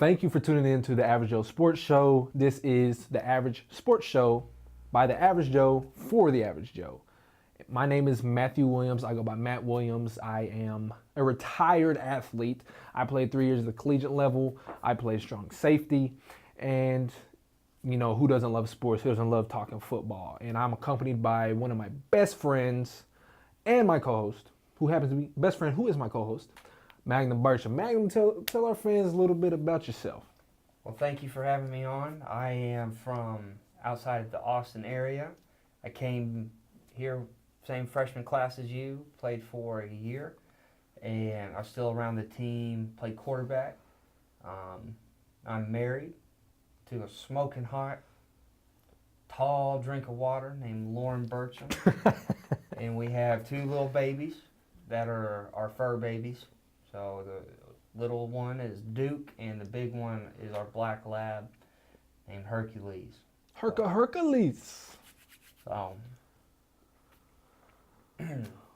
Thank you for tuning in to the Average Joe Sports Show. This is the Average Sports Show by the Average Joe for the Average Joe. My name is Matthew Williams. I go by Matt Williams. I am a retired athlete. I played 3 years at the collegiate level. I played strong safety. And, you know, who doesn't love sports? Who doesn't love talking football? And I'm accompanied by one of my best friends and my co-host, who happens to be best friend, who is my co-host, Magnum Bircham. Magnum, tell our fans a little bit about yourself. Well, thank you for having me on. I am from outside of the Austin area. I came here, same freshman class as you, played for a year, and I'm still around the team, played quarterback. I'm married to a smoking hot, tall drink of water named Lauren Bircham, and we have 2 little babies that are our fur babies. So the little one is Duke, and the big one is our black lab named Hercules. Hercules. So,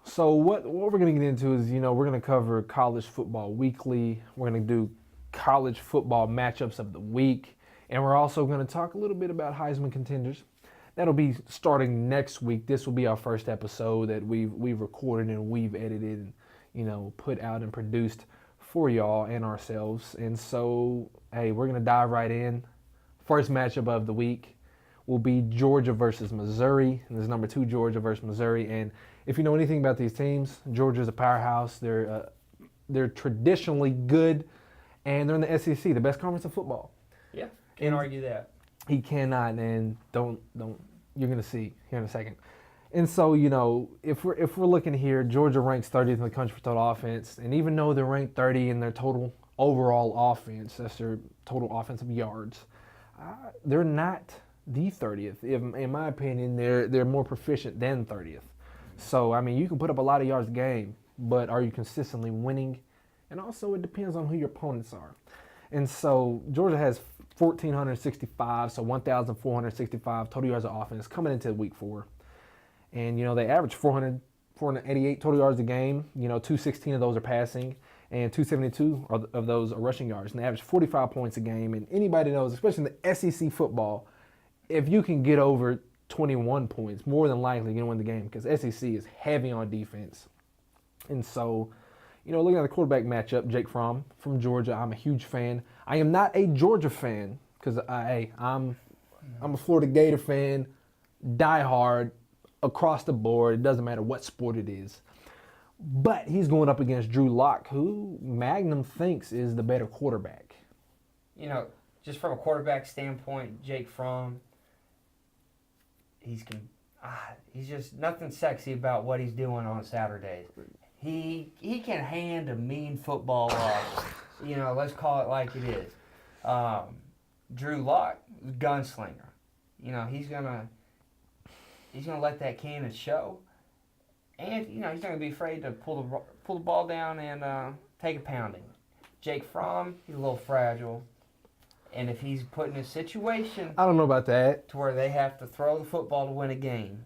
So what we're going to get into is, you know, we're going to cover college football weekly. We're going to do college football matchups of the week. And we're also going to talk a little bit about Heisman contenders. That'll be starting next week. This will be our first episode that we've recorded and we've edited and, you know, put out and produced for y'all and ourselves. And so, hey, we're going to dive right in. First matchup of the week will be Georgia versus Missouri. And this is number 2, Georgia versus Missouri. And if you know anything about these teams, Georgia's a powerhouse. They're traditionally good, and they're in the SEC, the best conference of football. yeah, can't argue that. He cannot, and don't. You're gonna see here in a second. And so, you know, if we're looking here, Georgia ranks 30th in the country for total offense, and even though they're ranked 30 in their total overall offense, that's their total offensive yards, they're not the 30th. In my opinion, they're more proficient than 30th. So, I mean, you can put up a lot of yards a game, but are you consistently winning? And also, it depends on who your opponents are. And so, Georgia has 1,465, so 1,465 total yards of offense coming into week 4. And, you know, they average 488 total yards a game. You know, 216 of those are passing, and 272 of those are rushing yards. And they average 45 points a game. And anybody knows, especially in the SEC football, if you can get over 21 points, more than likely you're going to win the game, because SEC is heavy on defense. And so, you know, looking at the quarterback matchup, Jake Fromm from Georgia, I'm a huge fan. I am not a Georgia fan because I'm a Florida Gator fan, diehard, across the board. It doesn't matter what sport it is. But he's going up against Drew Lock, who Magnum thinks is the better quarterback. You know, just from a quarterback standpoint, Jake Fromm, he's just nothing sexy about what he's doing on Saturdays. He can hand a mean football off. You know, let's call it like it is. Drew Lock, gunslinger. You know, he's gonna let that cannon show, and you know he's not gonna be afraid to pull the ball down and take a pounding. Jake Fromm, he's a little fragile, and if he's put in a situation, I don't know about that, to where they have to throw the football to win a game.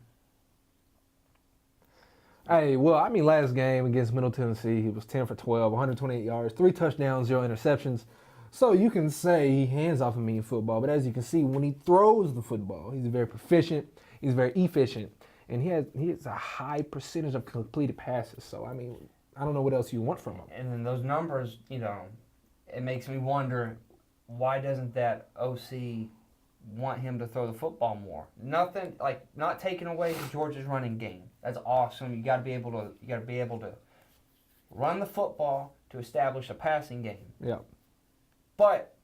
Hey, well, I mean, last game against Middle Tennessee, he was 10 for 12, 128 yards, 3 touchdowns, 0 interceptions. So you can say he hands off a mean football, but as you can see, when he throws the football, he's very proficient, he's very efficient, and he has a high percentage of completed passes. So, I mean, I don't know what else you want from him. And then those numbers, you know, it makes me wonder, why doesn't that OC want him to throw the football more? Nothing, like, not taking away Georgia's running game. That's awesome. You got to be able to run the football to establish a passing game. Yeah. But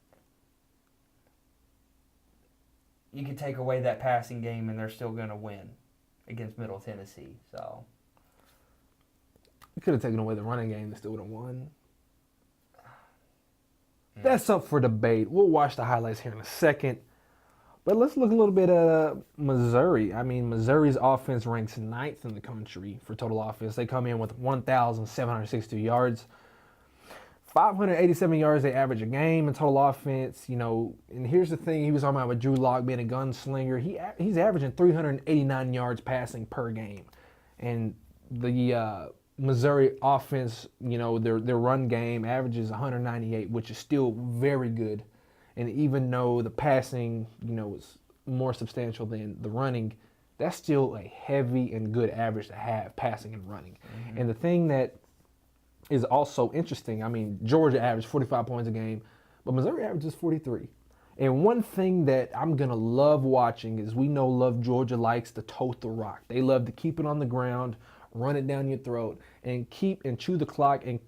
you can take away that passing game and they're still going to win against Middle Tennessee. So You could have taken away the running game and still would have won. That's up for debate. We'll watch the highlights here in a second. But let's look a little bit at Missouri. I mean, Missouri's offense ranks 9th in the country for total offense. They come in with 1,762 yards. 587 yards they average a game in total offense. You know, and here's the thing. He was talking about with Drew Lock being a gunslinger. He's averaging 389 yards passing per game. And the Missouri offense, their run game averages 198, which is still very good. And even though the passing, is more substantial than the running, that's still a heavy and good average to have, passing and running. Mm-hmm. And the thing that is also interesting, Georgia averaged 45 points a game, but Missouri averages 43. And one thing that I'm going to love watching is Georgia likes to tote the rock. They love to keep it on the ground, run it down your throat, and chew the clock, and,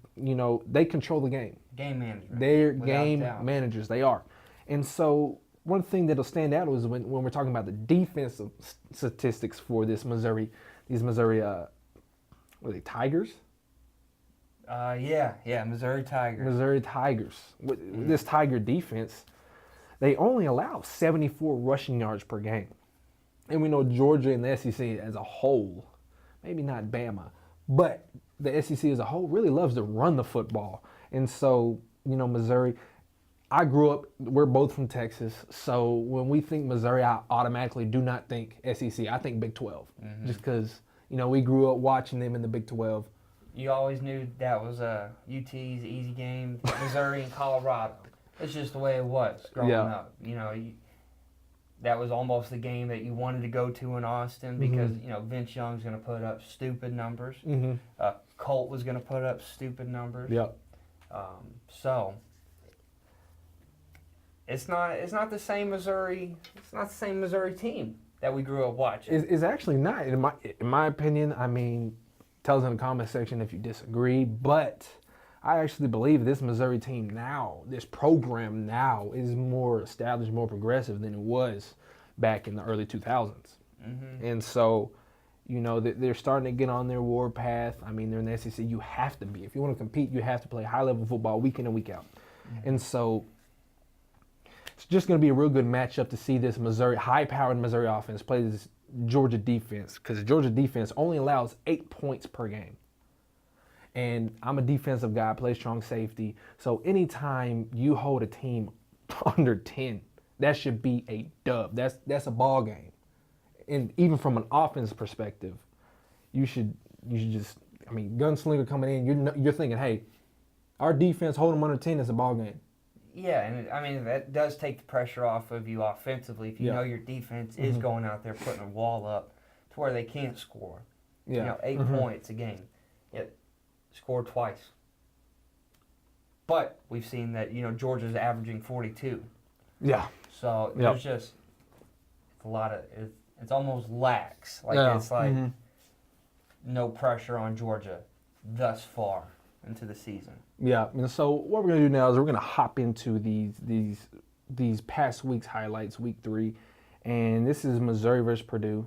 they control the game. Game managers. They're game managers. They are. And so one thing that'll stand out is when we're talking about the defensive statistics for these Missouri, what are they, Tigers? Missouri Tigers. Missouri Tigers. With this Tiger defense, they only allow 74 rushing yards per game. And we know Georgia and the SEC as a whole, maybe not Bama, but the SEC as a whole really loves to run the football. And so, Missouri, we're both from Texas, so when we think Missouri, I automatically do not think SEC. I think Big 12, just because, we grew up watching them in the Big 12. You always knew that was UT's easy game, Missouri and Colorado. It's just the way it was growing up. That was almost the game that you wanted to go to in Austin because, Vince Young's going to put up stupid numbers. Mm-hmm. Colt was going to put up stupid numbers. Yep. So it's not the same Missouri. It's not the same Missouri team that we grew up watching. It's actually not. In my opinion, tell us in the comment section if you disagree, but I actually believe this Missouri team now, this program now, is more established, more progressive than it was back in the early 2000s. Mm-hmm. And so, they're starting to get on their warpath. They're in the SEC. You have to be. If you want to compete, you have to play high-level football week in and week out. Mm-hmm. And so it's just going to be a real good matchup to see this high-powered Missouri offense play this Georgia defense, because the Georgia defense only allows 8 points per game. And I'm a defensive guy, play strong safety. So anytime you hold a team under 10, that should be a dub. That's a ball game. And even from an offense perspective, you should just, gunslinger coming in, you're thinking, hey, our defense hold them under 10, it's a ball game. Yeah, and that does take the pressure off of you offensively if you know your defense is going out there putting a wall up to where they can't score. Yeah. 8 points a game. Yet scored twice. But we've seen that, Georgia's averaging 42. Yeah. So there's just a lot of it's almost lax. It's like no pressure on Georgia thus far into the season. Yeah, and so what we're going to do now is we're going to hop into these past week's highlights, week 3. And this is Missouri versus Purdue.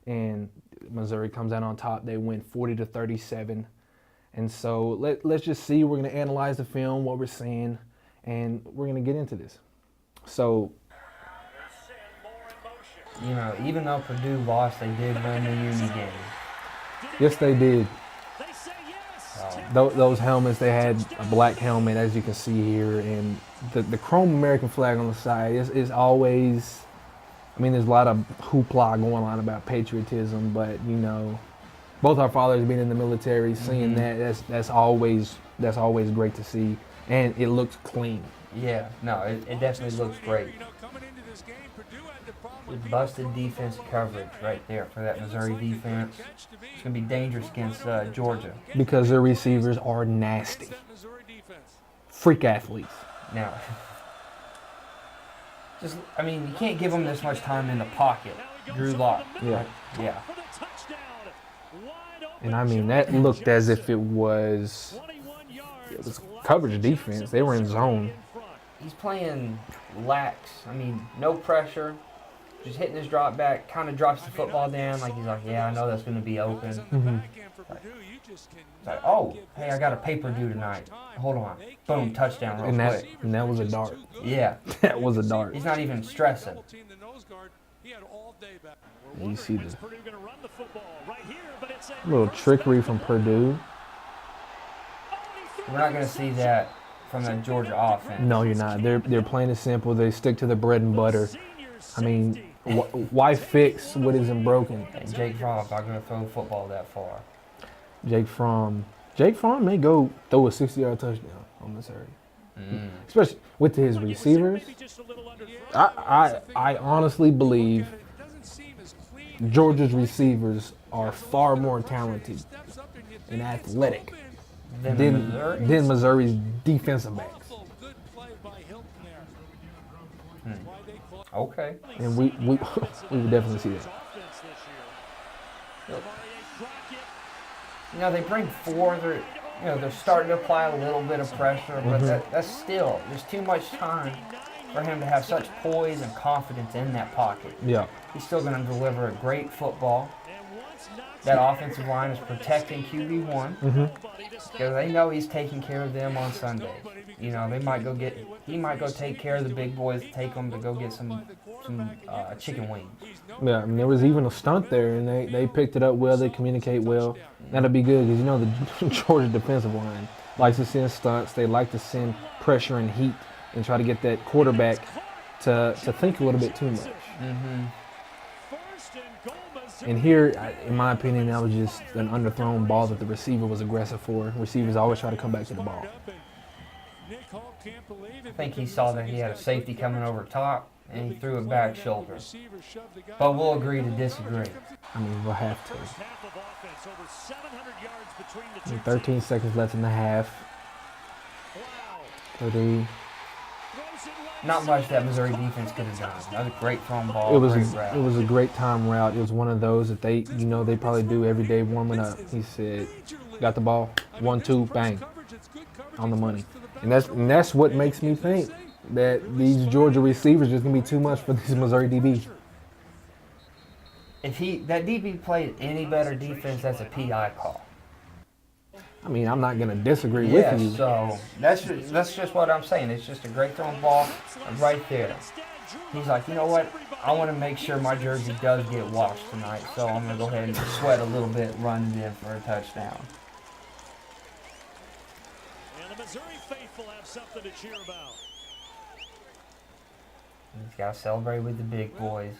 And Missouri comes out on top. They win 40-37. And so let's just see. We're going to analyze the film, what we're seeing, and we're going to get into this. So, even though Purdue lost, they did win the uni game. Yes, they did. Those helmets, they had a black helmet, as you can see here, and the chrome American flag on the side is always, there's a lot of hoopla going on about patriotism, but, both our fathers being in the military, seeing that's always great to see, and it looks clean. Yeah, no, it definitely looks great. Busted defensive coverage right there for that Missouri defense. It's going to be dangerous against Georgia. Because their receivers are nasty. Freak athletes. Now, you can't give them this much time in the pocket. Drew Lock. Yeah. Yeah. And that looked as if it was coverage defense. They were in zone. He's playing lax. No pressure. Just hitting his drop back, kind of drops the football down. He's like, yeah, I know that's going to be open. Mm-hmm. Like, oh, hey, I got a paper due tonight. Hold on. Boom, touchdown real quick. And that was a dart. Yeah. That was a dart. He's not even stressing. You see the little trickery from Purdue. We're not going to see that from the Georgia offense. No, you're not. They're plain and simple. They stick to the bread and butter. Why fix what isn't broken? And Jake Fromm's not going to throw the football that far. Jake Fromm may go throw a 60-yard touchdown on Missouri. Especially with his receivers. I honestly believe Georgia's receivers are far more talented and athletic than Missouri's defensive backs. Okay. And we would definitely see that. You know, they bring four. They're starting to apply a little bit of pressure, but that's still, there's too much time for him to have such poise and confidence in that pocket. Yeah. He's still going to deliver a great football. That offensive line is protecting QB1 because they know he's taking care of them on Sundays. You know, he might go take care of the big boys, take them to go get some chicken wings. Yeah, I mean, there was even a stunt there, and they picked it up well. They communicate well. That'll be good because, you know, the Georgia defensive line likes to send stunts. They like to send pressure and heat and try to get that quarterback to think a little bit too much. And here, in my opinion, that was just an underthrown ball that the receiver was aggressive for. Receivers always try to come back to the ball. I think he saw that he had a safety coming over top, and he threw it back shoulder. But we'll agree to disagree. I mean, we'll have to. 13 seconds left in the half. 30. Not much that Missouri defense could have done. Another great thrown ball. It was a great time route. It was one of those that they probably do every day warming up. He said, got the ball, 1-2, bang, on the money. And that's what makes me think that these Georgia receivers just gonna be too much for these Missouri DBs. If that DB played any better defense, that's a PI call. I mean, I'm not gonna disagree with you. So that's just what I'm saying. It's just a great thrown ball right there. He's like, you know what? I want to make sure my jersey does get washed tonight, so I'm gonna go ahead and sweat a little bit, run it in for a touchdown. And the Missouri faithful have something to cheer about. He's got to celebrate with the big boys.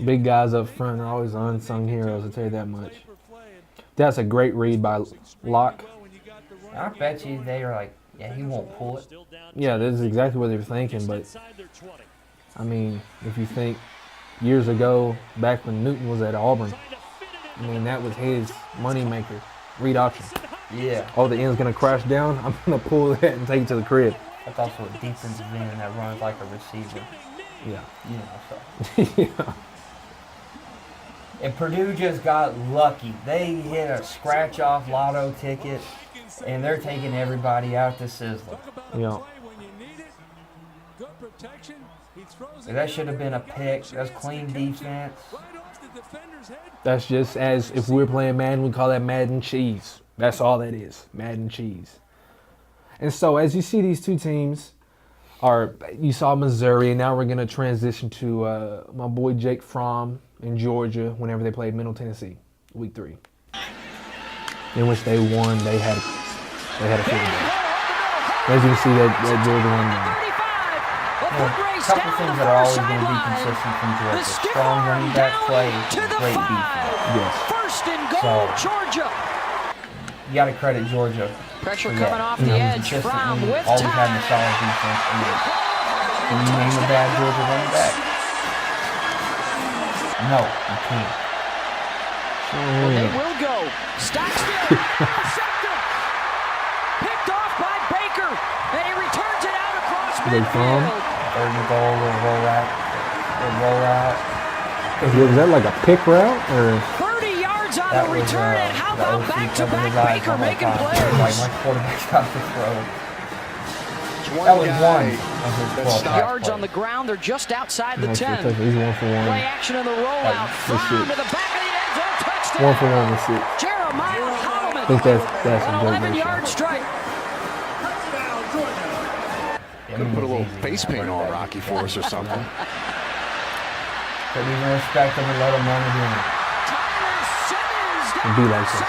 Big guys up front are always unsung heroes, I'll tell you that much. That's a great read by Locke. I bet you they are like, yeah, he won't pull it. Yeah, this is exactly what they were thinking, but I mean, if you think years ago, back when Newton was at Auburn, I mean, that was his moneymaker, read option. Yeah. Oh, the end's going to crash down? I'm going to pull that and take it to the crib. That's also a defensive end that runs like a receiver. Yeah. You know, so. Yeah. And Purdue just got lucky. They hit a scratch-off lotto ticket, and they're taking everybody out to Sizzler. Yeah. That should have been a pick. That's clean defense. That's just as if we're playing Madden, we call that Madden cheese. That's all that is, Madden cheese. And so as you see these two teams, you saw Missouri, and now we're going to transition to my boy Jake Fromm in Georgia whenever they played Middle Tennessee, week 3, in which they won. They had a field goal. As you can see, that Georgia won game. A couple things that are always going to be consistent from Georgia: strong running back play, great defense. Yes. First and goal, Georgia. You got to credit Georgia. Pressure coming off the edge. Fromm with always having a time. solid defense. Can you name a bad Georgia running back? No, you can't. Well, they will go. Stock still. Intercepted. Picked off by Baker. And he returns it out across midfield. Third and goal, we'll roll out. Was that like a pick route? Or? 30 yards on the return. And how about back-to-back Baker making plays? Like my quarterback's got to throw. That was one of his 12 yards on the ground. They're just outside the 10. He's 1 for 1. Play action in the rollout. Fromm to the back of the end zone. Touchdown. 1 for 1 with 6. Jeremiah Holman. I think that's a great 11-yard strike. Could put a little face paint on Rocky for us or something. Couldn't even respect him and let him run it in. It'd be like that.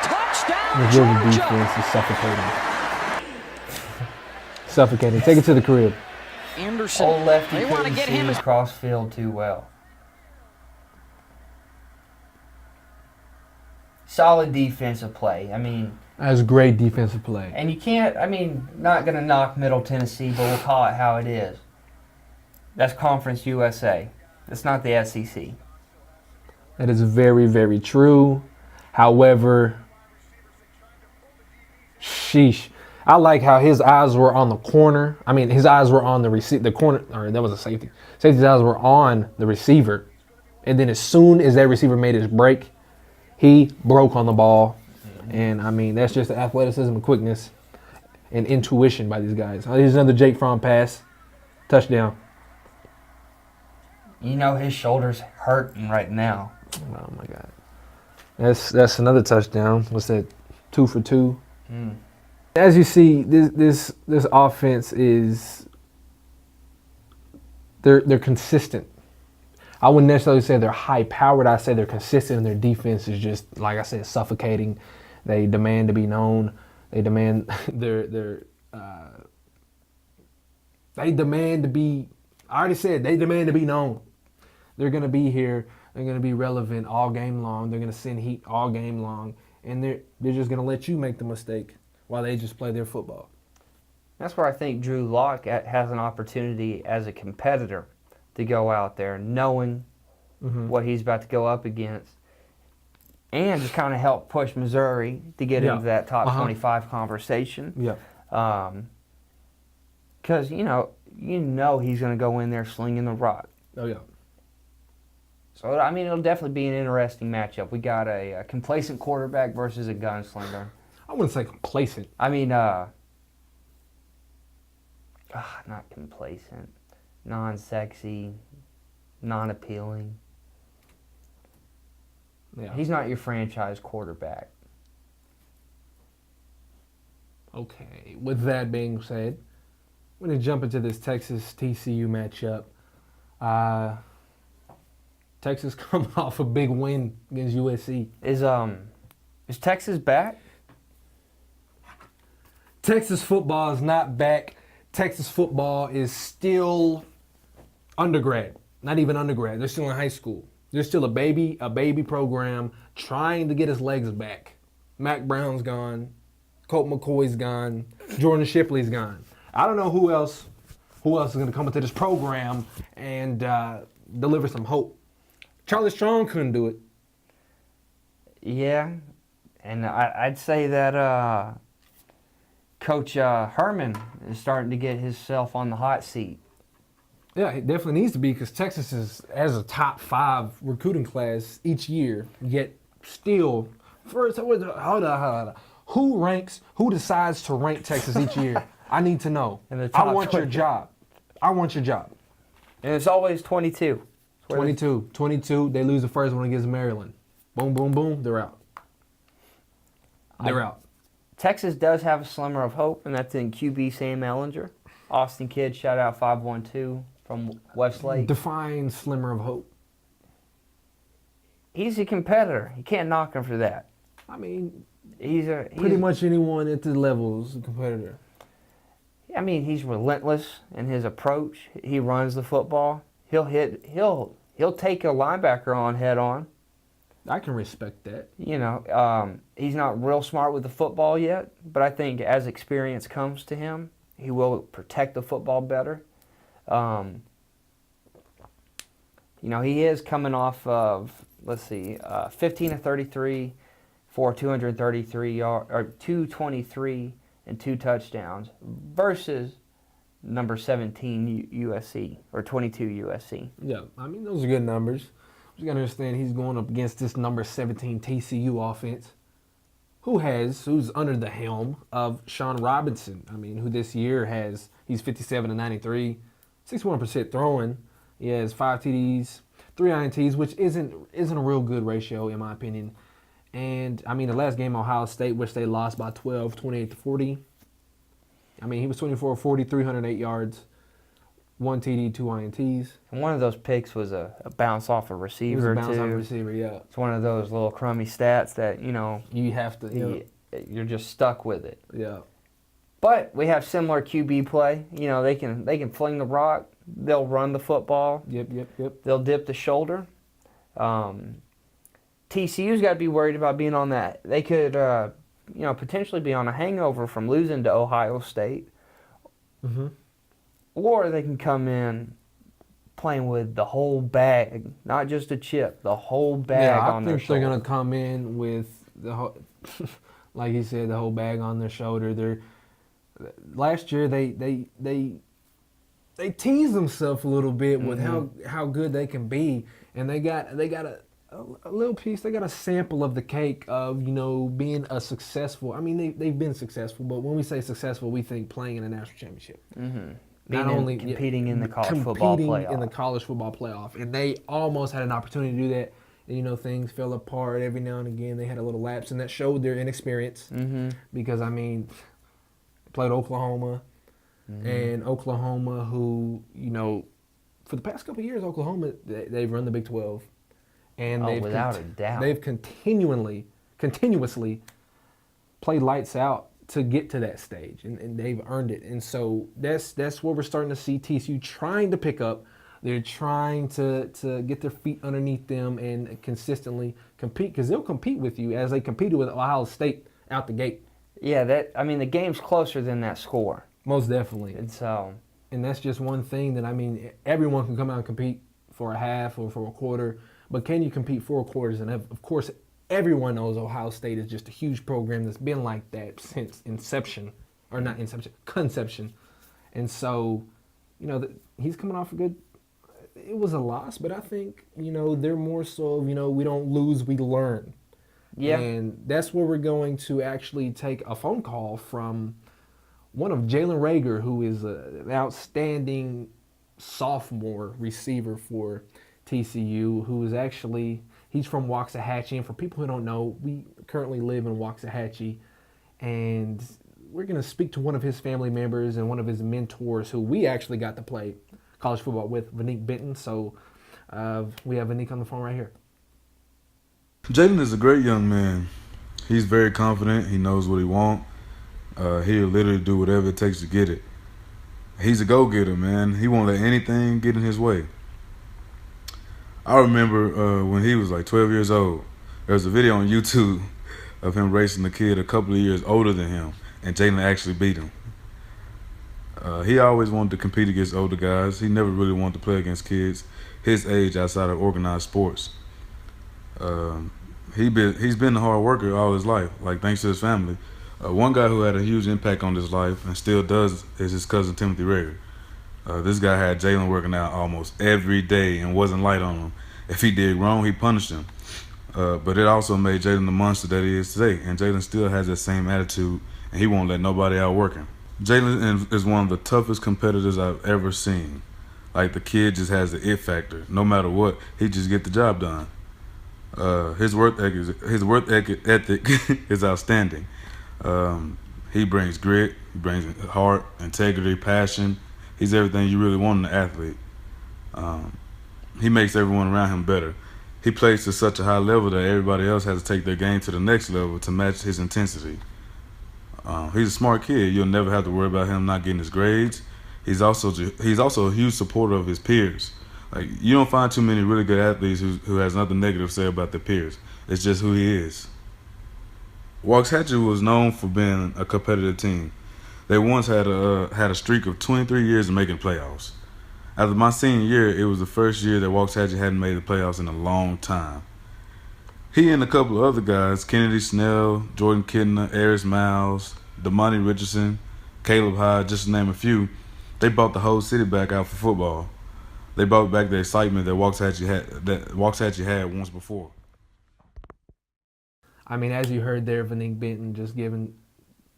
Touchdown, The Georgia defense is suffocating. Take it to the crib. Anderson. Old lefty They want to couldn't get see him. across field too well. solid defensive play. I mean, That's great defensive play. and you can't. I mean, not gonna knock Middle Tennessee, but we'll call it how it is. That's Conference USA. It's not the SEC. That is very, very true. However, sheesh. I like how his eyes were on the corner. I mean, his eyes were on the corner, or that was a safety. Safety's eyes were on the receiver. And then as soon as that receiver made his break, he broke on the ball. And, I mean, that's just the athleticism and quickness and intuition by these guys. Here's another Jake Fromm pass. Touchdown. You know his shoulder's hurting right now. Oh, my God. That's another touchdown. What's that? 2 for 2. As you see, this offense is they're consistent. I wouldn't necessarily say they're high powered. I say they're consistent, and their defense is just, like I said, suffocating. They demand to be known. They demand they demand to be. I already said they demand to be known. They're gonna be here. They're gonna be relevant all game long. They're gonna send heat all game long, and they're just gonna let you make the mistake while they just play their football. That's where I think Drew Lock has an opportunity as a competitor to go out there knowing what he's about to go up against and just kind of help push Missouri to get into that top 25 conversation. Yeah. Because, you know he's going to go in there slinging the rock. Oh, yeah. So, I mean, it'll definitely be an interesting matchup. We got a complacent quarterback versus a gunslinger. I wouldn't say complacent. I mean, not complacent. Non-sexy, non-appealing. Yeah. He's not your franchise quarterback. Okay. With that being said, we're going to jump into this Texas-TCU matchup. Texas coming off a big win against USC. Is Texas back? Texas football is not back. Texas football is still undergrad. Not even undergrad. They're still in high school. They're still a baby program trying to get his legs back. Mac Brown's gone. Colt McCoy's gone. Jordan Shipley's gone. I don't know who else is going to come into this program and deliver some hope. Charlie Strong couldn't do it. Yeah, and I'd say that Coach Herman is starting to get himself on the hot seat. Yeah, it definitely needs to be because Texas has a top 5 recruiting class each year, yet still, hold on. Who decides to rank Texas each year? I need to know. In the top I want 20. your job. I want your job. And it's always 22. 22. They lose the first one against Maryland. Boom, boom, boom. They're out. They're out. Texas does have a slimmer of hope, and that's in QB Sam Ellinger. Austin kid, shout out 512 from Westlake. Define slimmer of hope. He's a competitor. You can't knock him for that. I mean, He's pretty much anyone at the level is a competitor. I mean, he's relentless in his approach. He runs the football. He'll take a linebacker on head on. I can respect that. You know, he's not real smart with the football yet, but I think as experience comes to him, he will protect the football better. You know, he is coming off of, 15 of 33 for 233 yards, or 223 and 2 touchdowns versus number 17 USC or 22 USC. Yeah, I mean, those are good numbers. You got to understand he's going up against this number 17 TCU offense, who's under the helm of Sean Robinson. I mean, who this year he's 57 and 93, 61% throwing. He has 5 TDs, 3 INTs, which isn't a real good ratio in my opinion. And I mean, the last game Ohio State, which they lost by 12, 28-40. I mean, he was 24 of 40, 308 yards. 1 TD, 2 INTs. And one of those picks was a bounce off a receiver, It was a bounce too. off a receiver, yeah. It's one of those little crummy stats that, you know, You have to, you're just stuck with it. yeah. But we have similar QB play. You know, they can fling the rock. They'll run the football. Yep. They'll dip the shoulder. TCU's got to be worried about being on that. They could, potentially be on a hangover from losing to Ohio State. Mm-hmm. Or they can come in playing with the whole bag, not just a chip, the whole bag on their shoulder. I think they're gonna come in with the whole, like he said, the whole bag on their shoulder. Last year they teased themselves a little bit with how good they can be, and they got a little piece. They got a sample of the cake of being a successful. I mean they've been successful, but when we say successful, we think playing in a national championship. Mm-hmm. Not only competing in the college football playoff, and they almost had an opportunity to do that. And, things fell apart every now and again. They had a little lapse, and that showed their inexperience. Mm-hmm. Because they played Oklahoma, and Oklahoma, who for the past couple of years, Oklahoma they've run the Big 12, and without a doubt, they've continuously played lights out to get to that stage, and they've earned it. And so that's where we're starting to see TCU trying to pick up. They're trying to get their feet underneath them and consistently compete, because they'll compete with you as they competed with Ohio State out the gate. Yeah, the game's closer than that score. Most definitely. And that's just one thing that, everyone can come out and compete for a half or for a quarter, but can you compete 4 quarters? And of course, everyone knows Ohio State is just a huge program that's been like that since conception. And so, he's coming off a good, it was a loss, but I think, they're more so, we don't lose, we learn. Yeah. And that's where we're going to actually take a phone call from one of Jalen Reagor, who is an outstanding sophomore receiver for TCU, who is actually, he's from Waxahachie, and for people who don't know, we currently live in Waxahachie, and we're going to speak to one of his family members and one of his mentors who we actually got to play college football with, Vanique Benton. So we have Vanique on the phone right here. Jalen is a great young man. He's very confident. He knows what he wants. He'll literally do whatever it takes to get it. He's a go-getter, man. He won't let anything get in his way. I remember when he was like 12 years old, there was a video on YouTube of him racing a kid a couple of years older than him, and Jalen actually beat him. He always wanted to compete against older guys. He never really wanted to play against kids his age outside of organized sports. He's been a hard worker all his life, thanks to his family. One guy who had a huge impact on his life and still does is his cousin Timothy Reagor. This guy had Jalen working out almost every day and wasn't light on him. If he did wrong, he punished him. But it also made Jalen the monster that he is today. And Jalen still has that same attitude, and he won't let nobody outwork him. Jalen is one of the toughest competitors I've ever seen. The kid just has the it factor. No matter what, he just get the job done. His work ethic is outstanding. He brings grit, he brings heart, integrity, passion. He's everything you really want in an athlete. He makes everyone around him better. He plays to such a high level that everybody else has to take their game to the next level to match his intensity. He's a smart kid. You'll never have to worry about him not getting his grades. He's also a huge supporter of his peers. You don't find too many really good athletes who has nothing negative to say about their peers. It's just who he is. Waxahachie was known for being a competitive team. They once had a streak of 23 years of making playoffs. After my senior year, it was the first year that Waxahachie hadn't made the playoffs in a long time. He and a couple of other guys, Kennedy Snell, Jordan Kidner, Aris Miles, Damani Richardson, Caleb Hyde, just to name a few, they brought the whole city back out for football. They brought back the excitement that Waxahachie had once before. As you heard there, Vanique Benton just giving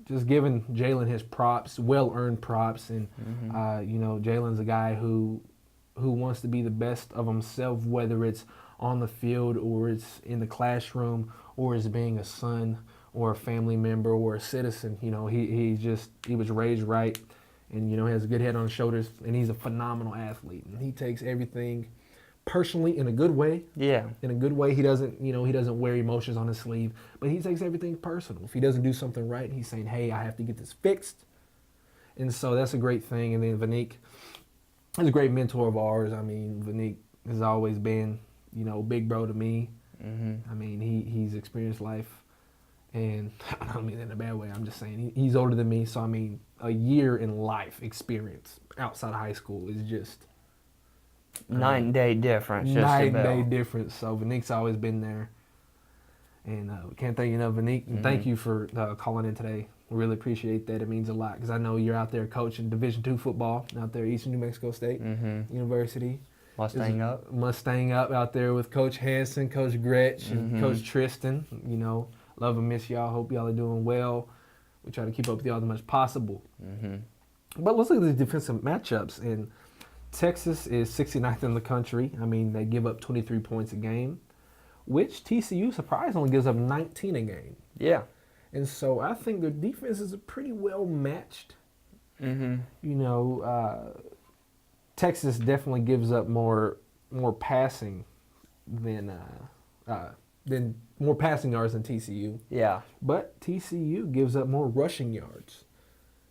Jalen his props, well-earned props, and Jalen's a guy who wants to be the best of himself, whether it's on the field or it's in the classroom or as being a son or a family member or a citizen. He was raised right, and has a good head on his shoulders, and he's a phenomenal athlete, and he takes everything personally in a good way. Yeah. In a good way. He doesn't wear emotions on his sleeve, but he takes everything personal. If he doesn't do something right, he's saying, hey, I have to get this fixed. And so that's a great thing. And then Vanique is a great mentor of ours. Vanique has always been, big bro to me. I mean, he's experienced life, and I don't mean that in a bad way. I'm just saying he's older than me, so I mean, a year in life experience outside of high school is just Night and day difference. Just night and about. day difference. So Vanique's always been there, and we can't thank you enough, Vanique. And thank you for calling in today. We really appreciate that. It means a lot because I know you're out there coaching Division II football out there at Eastern New Mexico State University. Mustang up out there with Coach Hanson, Coach Gretsch, and Coach Tristan. You know, love and miss y'all. Hope y'all are doing well. We try to keep up with y'all as much possible. But let's look at the defensive matchups. And Texas is 69th in the country. I mean, they give up 23 points a game, which TCU surprisingly gives up 19 a game. Yeah. And so I think their defense is pretty well matched. You know, Texas definitely gives up more passing than more passing yards than TCU. Yeah. But TCU gives up more rushing yards,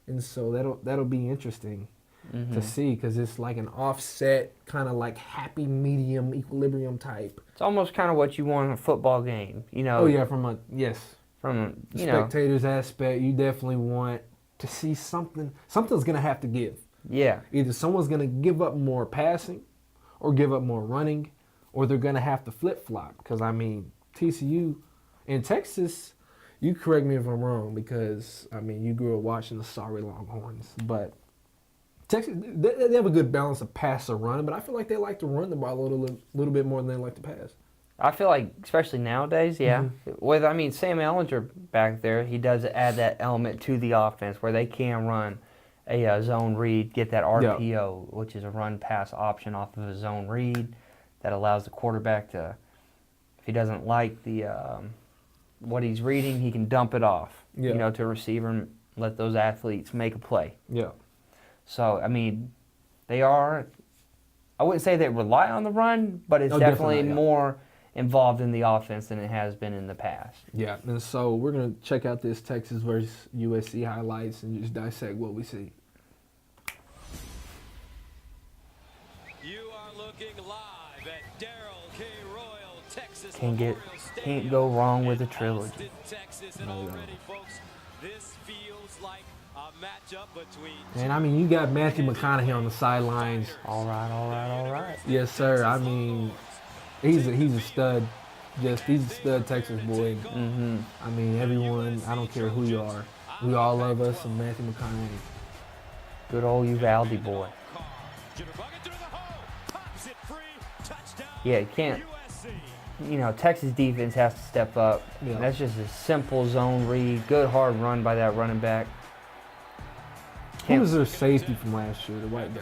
and so that'll be interesting to see because it's like an offset kind of like happy medium equilibrium type. It's almost kind of what you want in a football game, you know. Oh yeah, from you know, spectators aspect, you definitely want to see something. Something's gonna have to give. Yeah. Either someone's gonna give up more passing, or give up more running, or they're gonna have to flip flop. Because I mean, TCU and Texas, you correct me if I'm wrong, because I mean you grew up watching the sorry Longhorns, but Texas they have a good balance of pass or run, but I feel like they like to run the ball a little bit more than they like to pass. I feel like, especially nowadays, with Sam Ellinger back there, he does add that element to the offense where they can run a zone read, get that RPO, which is a run pass option off of a zone read that allows the quarterback to, if he doesn't like the what he's reading, he can dump it off, you know, to a receiver and let those athletes make a play. Yeah. So I mean, they are. I wouldn't say they rely on the run, but it's definitely more involved in the offense than it has been in the past. Yeah, and so we're going to check out this Texas versus USC highlights and just dissect what we see. You are looking live at Darrell K. Royal, Texas. Can't go wrong with a trilogy. Texas, and already, folks, this feels like a matchup between. And I mean, you got Matthew McConaughey on the sidelines. All right. Yes, sir. I mean, he's a stud. He's a stud Texas boy. I mean, everyone, I don't care who you are. We all love us some Matthew McConaughey. Good old Uvalde boy. Yeah, you can't. You know, Texas defense has to step up. Yeah. That's just a simple zone read. Good hard run by that running back. Who was their safety from last year, the white guy?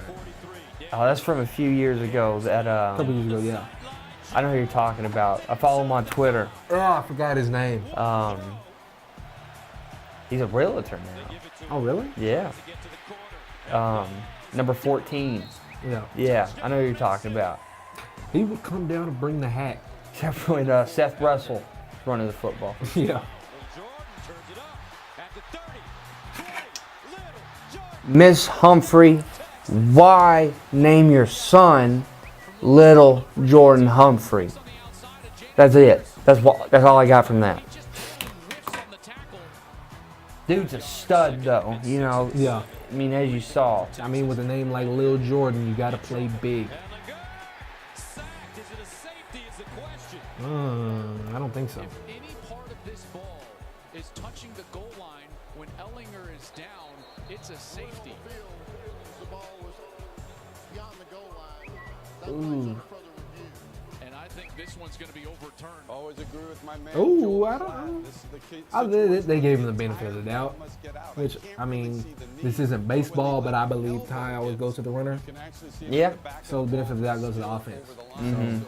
Oh, that's from a few years ago. That A couple years ago, yeah. I know who you're talking about. I follow him on Twitter. Oh, I forgot his name. He's a realtor now. Oh, really? Yeah. Number 14. Yeah. Yeah, I know who you're talking about. He would come down and bring the hat. Except for when Seth Russell running the football. Yeah. Miss Humphrey, why name your son Little Jordan Humphrey? That's it. That's all I got from that. Dude's a stud, though. You know. Yeah. I mean, as you saw. I mean, with a name like Lil Jordan, you got to play big. I don't think so. Any part of this ball is touching the goal line when Ellinger is down, it's a safety. The ball was beyond the goal line. Ooh. And I think this one's going to be overturned. Always agree with my man. Ooh, I don't know. They gave him the benefit of the doubt, which, I mean, this isn't baseball, but I believe Ty always goes to the runner. Yeah. So the benefit of the doubt goes to the offense. So,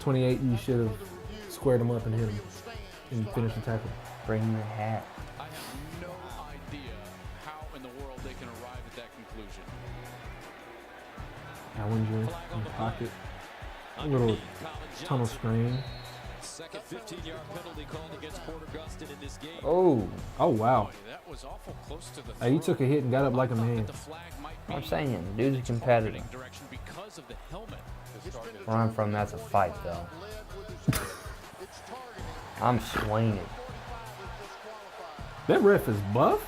28, you should have squared him up and hit him and finished the tackle. Bring your hat. I have no idea how in the world they can arrive at that conclusion. Allinger in the pocket. A little tunnel screen. Second 15-yard penalty called against Porter Gustin in this game. Oh, wow. Boy, that was awful close to the Hey, he took a hit and got up like a throw. I thought man. that the flag might be I'm saying, dude's a competitor. direction because of the helmet. Where I'm from, that's a fight, though. I'm swinging. That ref is buff.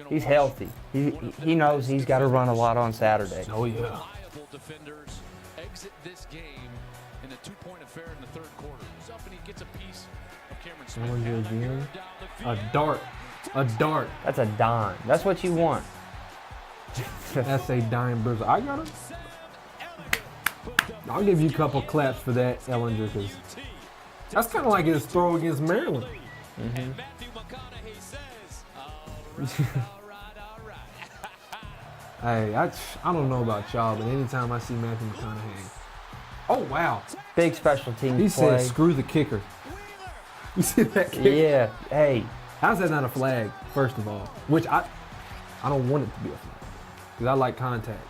He's healthy. He knows he's got to run a lot on Saturday. Oh yeah. Reliable defenders exit this game in a two-point affair in the third quarter. He's up and he gets a piece of Cameron Smith. Ellinger again. A dart. A dart. That's a dime. That's what you want. That's a dime bruiser. I got him. I'll give you a couple claps for that, Ellinger, because that's kind of like his throw against Maryland. And Matthew McConaughey says, all right. Hey, I don't know about y'all, but anytime I see Matthew McConaughey, oh wow, Big special teams he play. said screw the kicker. You see that kick? Yeah. Hey, How's that not a flag? First of all, which I don't want it to be a flag because I like contact,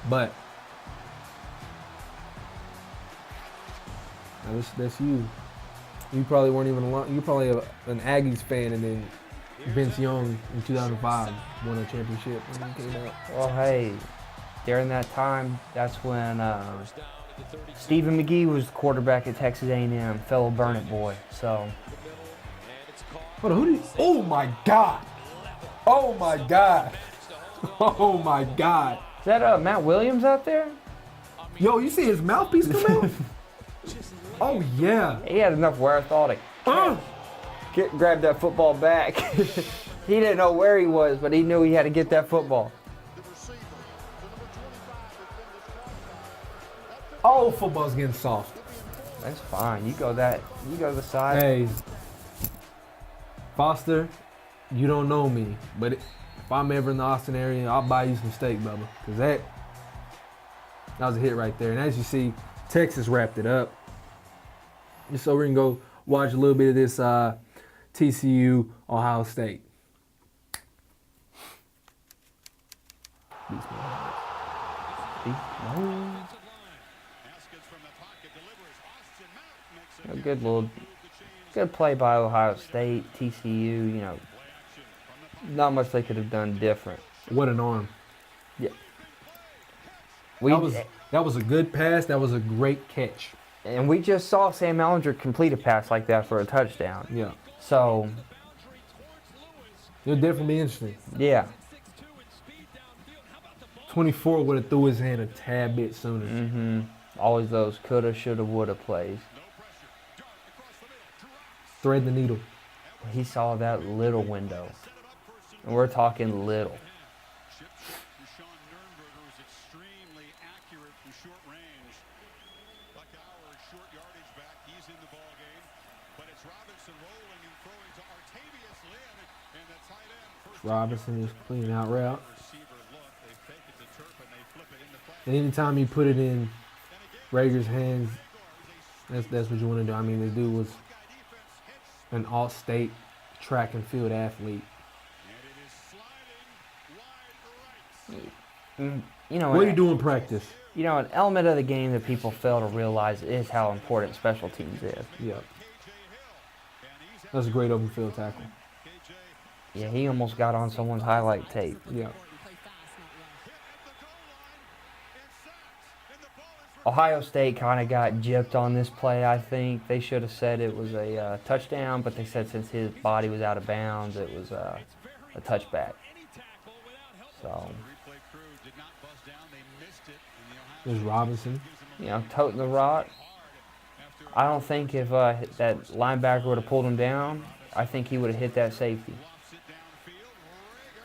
but that's you. You probably weren't even you probably an Aggies fan, and then Vince Young in 2005 won a championship when he came out. well, hey, during that time, that's when Stephen McGee was the quarterback at Texas A&M, fellow Burnett boy. So, Hold on, who did? Oh my God! Oh my God! Oh my God! is that Matt Williams out there? Yo, you see his mouthpiece come out? Oh yeah! He had enough wherewithal to grab that football back. He didn't know where he was, but he knew he had to get that football. Oh, football's getting soft. That's fine. You go to the side. Hey, Foster, you don't know me, but if I'm ever in the Austin area, I'll buy you some steak, Bubba, because that was a hit right there. And as you see, Texas wrapped it up. So we're gonna go watch a little bit of this TCU Ohio State. A good play by Ohio State, TCU. Not much they could have done different. What an arm! Yeah. That was a good pass. That was a great catch. And we just saw Sam Ellinger complete a pass like that for a touchdown. Yeah, So, it'll definitely be interesting. yeah. 24 would have threw his hand a tad bit sooner. Always those coulda, shoulda, woulda plays. Thread the needle. He saw that little window. And we're talking little. Robinson is cleaning out route. And anytime you put it in Rager's hands, that's what you want to do. I mean, the dude was an all-state track and field athlete. What do you do in practice? An element of the game that people fail to realize is how important special teams is. Yeah. That's a great open field tackle. Yeah, he almost got on someone's highlight tape. Yeah. Ohio State kind of got gypped on this play, I think. They should have said it was a touchdown, but they said since his body was out of bounds, it was a touchback. So, There's Robinson. Toting the rock. I don't think if that linebacker would have pulled him down, I think he would have hit that safety.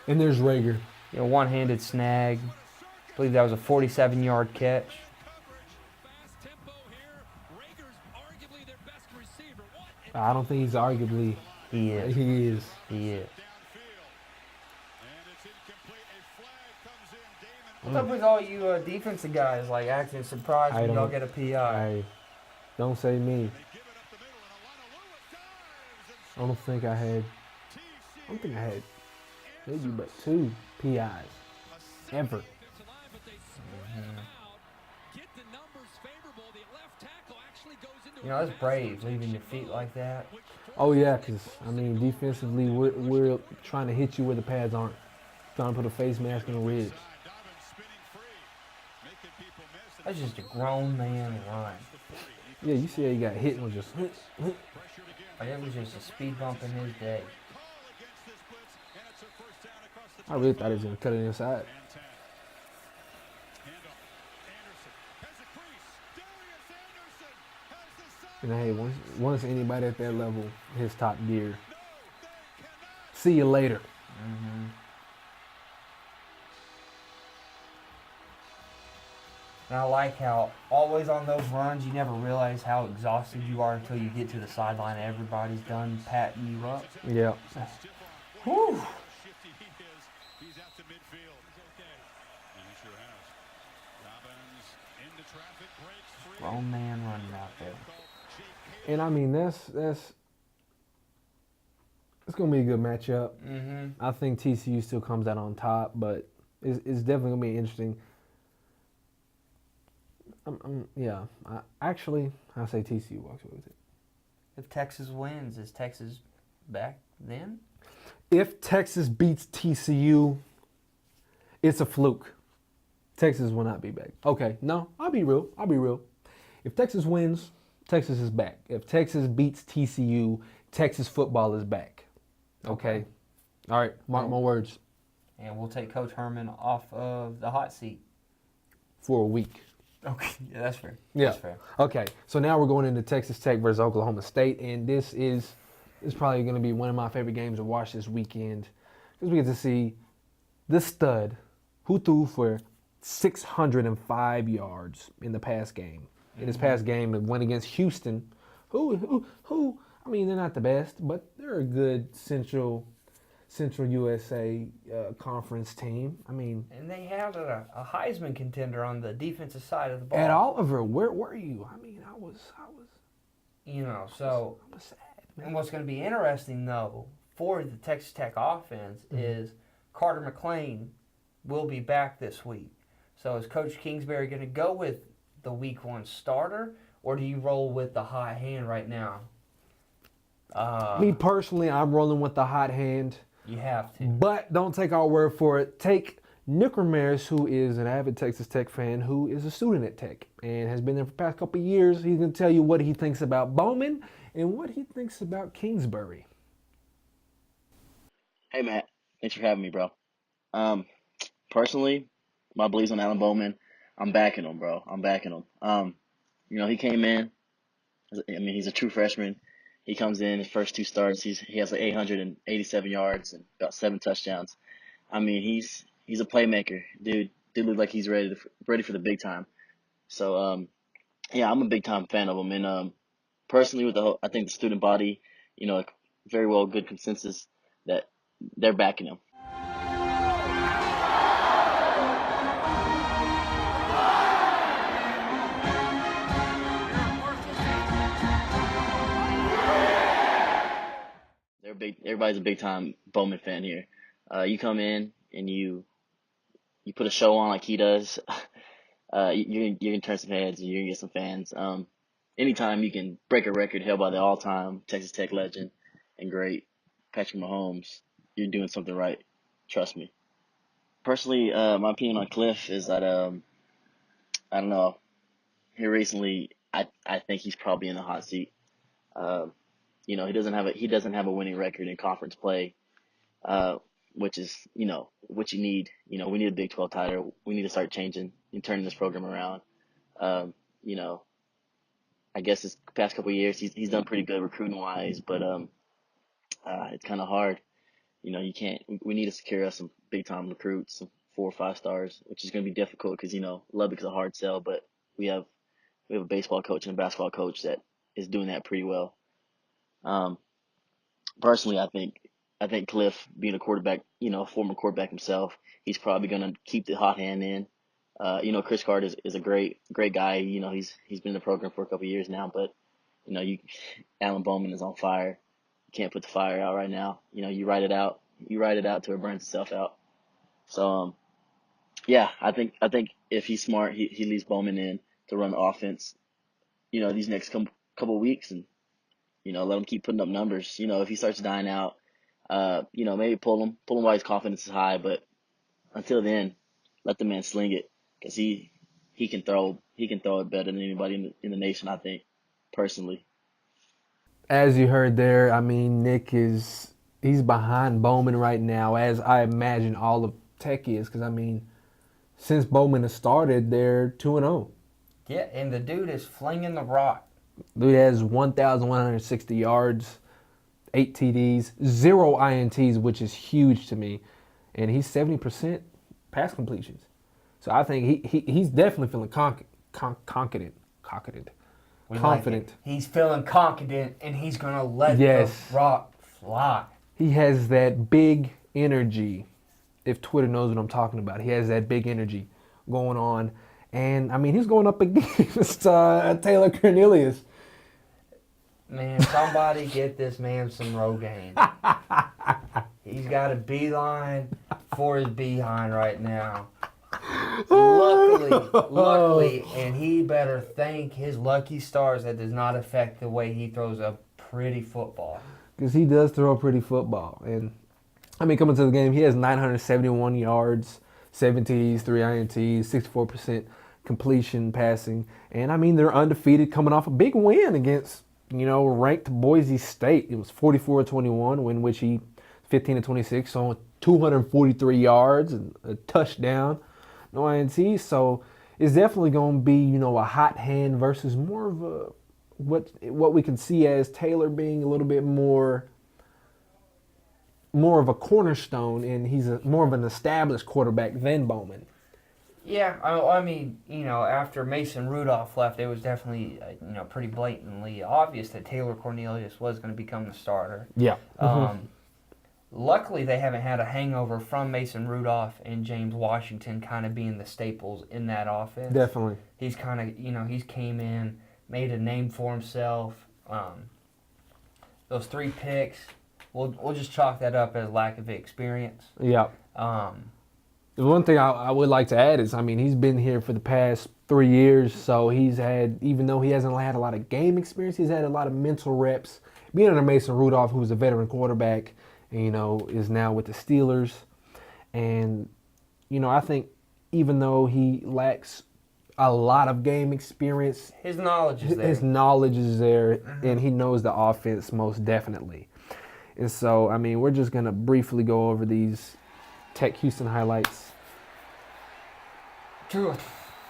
And there's Rager. One-handed snag. I believe that was a 47-yard catch. I don't think he's arguably. He is. He is. He is. What's up with all you defensive guys acting surprised when y'all get a PI? Don't say me. I don't think I had maybe but 2 PIs ever. Get the numbers favorable. The left tackle You know, that's brave, leaving your feet like that. Oh yeah, because I mean, defensively, we're trying to hit you where the pads aren't. Trying to put a face mask on the ribs. That's just a grown man run. Yeah, you see how he got hit and was just. Like, it was just a speed bump in his day. I really thought he was gonna cut it inside. And hey, once anybody at that level hits top gear, see you later. Mm-hmm. And I like how always on those runs, you never realize how exhausted you are until you get to the sideline and everybody's done patting you up. Yeah. Whew. Grown man running out there. And I mean that's it's gonna be a good matchup. Mm-hmm. I think TCU still comes out on top, but it's definitely gonna be interesting. Yeah, I say TCU walks away with it. If Texas wins, is Texas back then? If Texas beats TCU, it's a fluke. Texas will not be back. Okay, no, I'll be real. If Texas wins, Texas is back. If Texas beats TCU, Texas football is back. Okay. All right, mark my words. And we'll take Coach Herman off of the hot seat. For a week. Okay, yeah, that's fair. Yeah. That's fair. Okay, so now we're going into Texas Tech versus Oklahoma State, and this is probably going to be one of my favorite games to watch this weekend because we get to see the stud who threw for 605 yards in the past game. In this past game, it went against Houston, who I mean, they're not the best, but they're a good Central USA conference team. I mean, And they had a Heisman contender on the defensive side of the ball. at Oliver, where were you? I mean, I was You know, so. I was sad, man. And what's going to be interesting, though, for the Texas Tech offense is Carter McClain will be back this week. So is Coach Kingsbury going to go with the week 1 starter, or do you roll with the hot hand right now? Me personally, I'm rolling with the hot hand, You have to. but don't take our word for it. Take Nick Ramirez, who is an avid Texas Tech fan, who is a student at Tech and has been there for the past couple of years. He's going to tell you what he thinks about Bowman and what he thinks about Kingsbury. Hey, Matt. Thanks for having me, bro. Personally, my beliefs on Alan Bowman, I'm backing him, bro. I'm backing him. He came in. I mean, he's a true freshman. He comes in his first 2 starts. He has like 887 yards and about 7 touchdowns. I mean, he's a playmaker, dude. Dude look like he's ready for the big time. So yeah, I'm a big time fan of him. And personally, I think the student body, very well good consensus that they're backing him. Everybody's a big time Bowman fan here. You come in and you put a show on like he does, you're gonna turn some heads and you're gonna get some fans. Anytime you can break a record held by the all-time Texas Tech legend and great Patrick Mahomes, you're doing something right. Trust me. Personally, my opinion on Cliff is that I don't know. Here recently, I think he's probably in the hot seat. He doesn't have a winning record in conference play, which is what you need. We need a Big 12 title. We need to start changing and turning this program around. I guess this past couple of years he's done pretty good recruiting wise, but it's kind of hard. You can't. We need to secure us some big time recruits, some 4 or 5 stars, which is going to be difficult because Lubbock is a hard sell, but we have a baseball coach and a basketball coach that is doing that pretty well. Personally, I think Cliff, being a quarterback, former quarterback himself, he's probably going to keep the hot hand in. Chris Card is a great guy. He's been in the program for a couple of years now, but Alan Bowman is on fire. You can't put the fire out right now. You ride it out. You ride it out till it burns itself out. So yeah, I think if he's smart, he leaves Bowman in to run the offense. These next couple weeks and, let him keep putting up numbers. If he starts dying out, maybe pull him while his confidence is high. But until then, let the man sling it because he can throw it better than anybody in the nation, I think, personally. As you heard there, I mean, he's behind Bowman right now, as I imagine all of Tech is, because, I mean, since Bowman has started, they're 2-0. Yeah, and the dude is flinging the rock. Dude has 1,160 yards, 8 TDs, 0 INTs, which is huge to me, and he's 70% pass completions. So I think he's definitely feeling confident. He's feeling confident, and he's going to let the rock fly. He has that big energy, if Twitter knows what I'm talking about. He has that big energy going on. And, I mean, he's going up against Taylor Cornelius. Man, somebody get this man some Rogaine. He's got a beeline for his behind right now. Luckily, and he better thank his lucky stars that does not affect the way he throws a pretty football. Because he does throw a pretty football. And, I mean, coming to the game, he has 971 yards, 7 TDs, 3 INTs, 64% completion passing. And, I mean, they're undefeated coming off a big win against, ranked Boise State. It was 44-21, in which he 15-26, so 243 yards and a touchdown. No INTs, so it's definitely going to be, a hot hand versus more of a what we can see as Taylor being a little bit more of a cornerstone, and he's more of an established quarterback than Bowman. Yeah, I mean, after Mason Rudolph left, it was definitely, pretty blatantly obvious that Taylor Cornelius was going to become the starter. Yeah. Luckily, they haven't had a hangover from Mason Rudolph and James Washington kind of being the staples in that offense. Definitely. He's kind of, he's came in, made a name for himself. Those 3 picks, we'll just chalk that up as lack of experience. Yeah. The one thing I would like to add is, I mean, he's been here for the past 3 years, so he's had, even though he hasn't had a lot of game experience, he's had a lot of mental reps. Being under Mason Rudolph, who's a veteran quarterback, is now with the Steelers. And, I think even though he lacks a lot of game experience, his knowledge is there. His knowledge is there, and he knows the offense most definitely. And so, I mean, we're just going to briefly go over these Tech Houston highlights. True.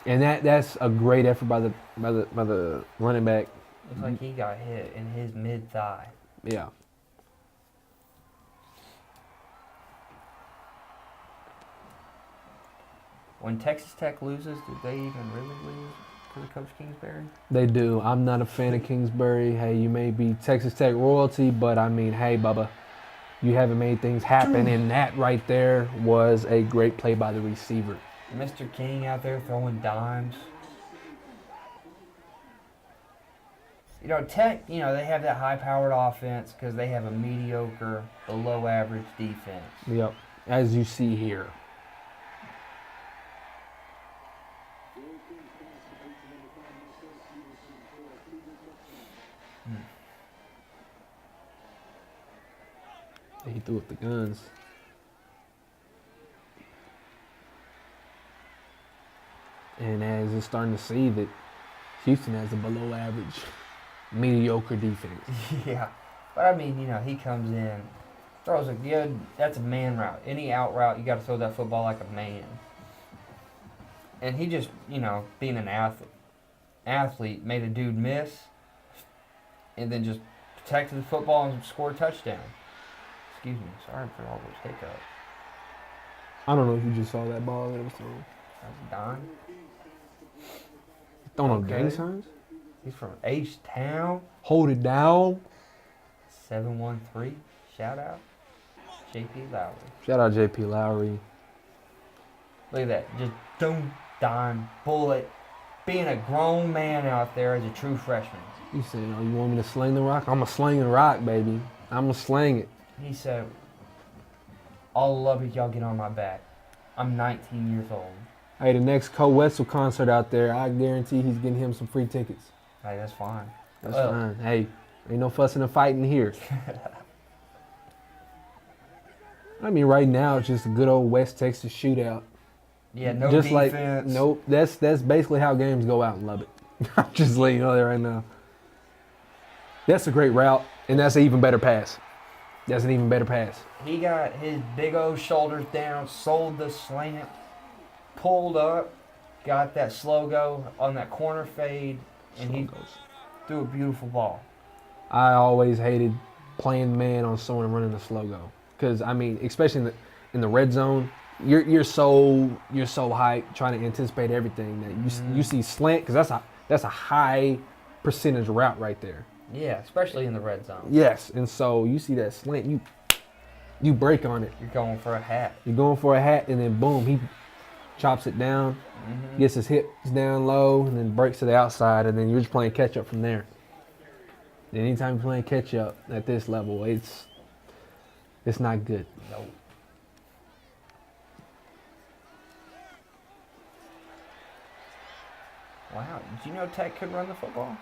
And that's a great effort by the running back. Looks like he got hit in his mid-thigh. Yeah. When Texas Tech loses, did they even really lose because of Coach Kingsbury? They do. I'm not a fan of Kingsbury. Hey, you may be Texas Tech royalty, but I mean, hey, Bubba, you haven't made things happen, and that right there was a great play by the receiver. Mr. King out there throwing dimes. Tech, they have that high-powered offense because they have a mediocre, below-average defense. Yep, as you see here. He threw up the guns. And as it's starting to see that Houston has a below average, mediocre defense. Yeah. But I mean, he comes in, throws that's a man route. Any out route, you got to throw that football like a man. And he just, being an athlete, made a dude miss and then just protected the football and scored a touchdown. Excuse me, sorry for all those hiccups. I don't know if you just saw that ball that was thrown. That's Don. Throwing on gang signs? He's from H-Town. Hold it down. 713. Shout out. JP Lowry. Shout out JP Lowry. Look at that. Just dime, bullet. Being a grown man out there as a true freshman. You saying, you want me to sling the rock? I'm going to sling the rock, baby. I'm going to sling it. He said, all love it, y'all get on my back. I'm 19 years old. Hey, the next Co Wetzel concert out there, I guarantee he's getting him some free tickets. Hey, that's fine. That's fine. Hey, ain't no fussing and fighting here. I mean, right now it's just a good old West Texas shootout. Yeah, no just defense. Like, nope. That's basically how games go out in Lubbock. I'm just letting you know that right now. That's a great route, and that's an even better pass. That's an even better pass. He got his big old shoulders down, sold the slant, pulled up, got that slow go on that corner fade, and he threw a beautiful ball. I always hated playing man on someone running the slow go, because I mean, especially in the red zone, you're so hyped trying to anticipate everything that you see slant, because that's a high percentage route right there. Yeah, especially in the red zone. Yes, and so you see that slant, you break on it. You're going for a hat. You're going for a hat, and then boom, he chops it down, gets his hips down low, and then breaks to the outside, and then you're just playing catch up from there. And anytime you're playing catch up at this level, it's not good. Nope. Wow, did you know Tech could run the football?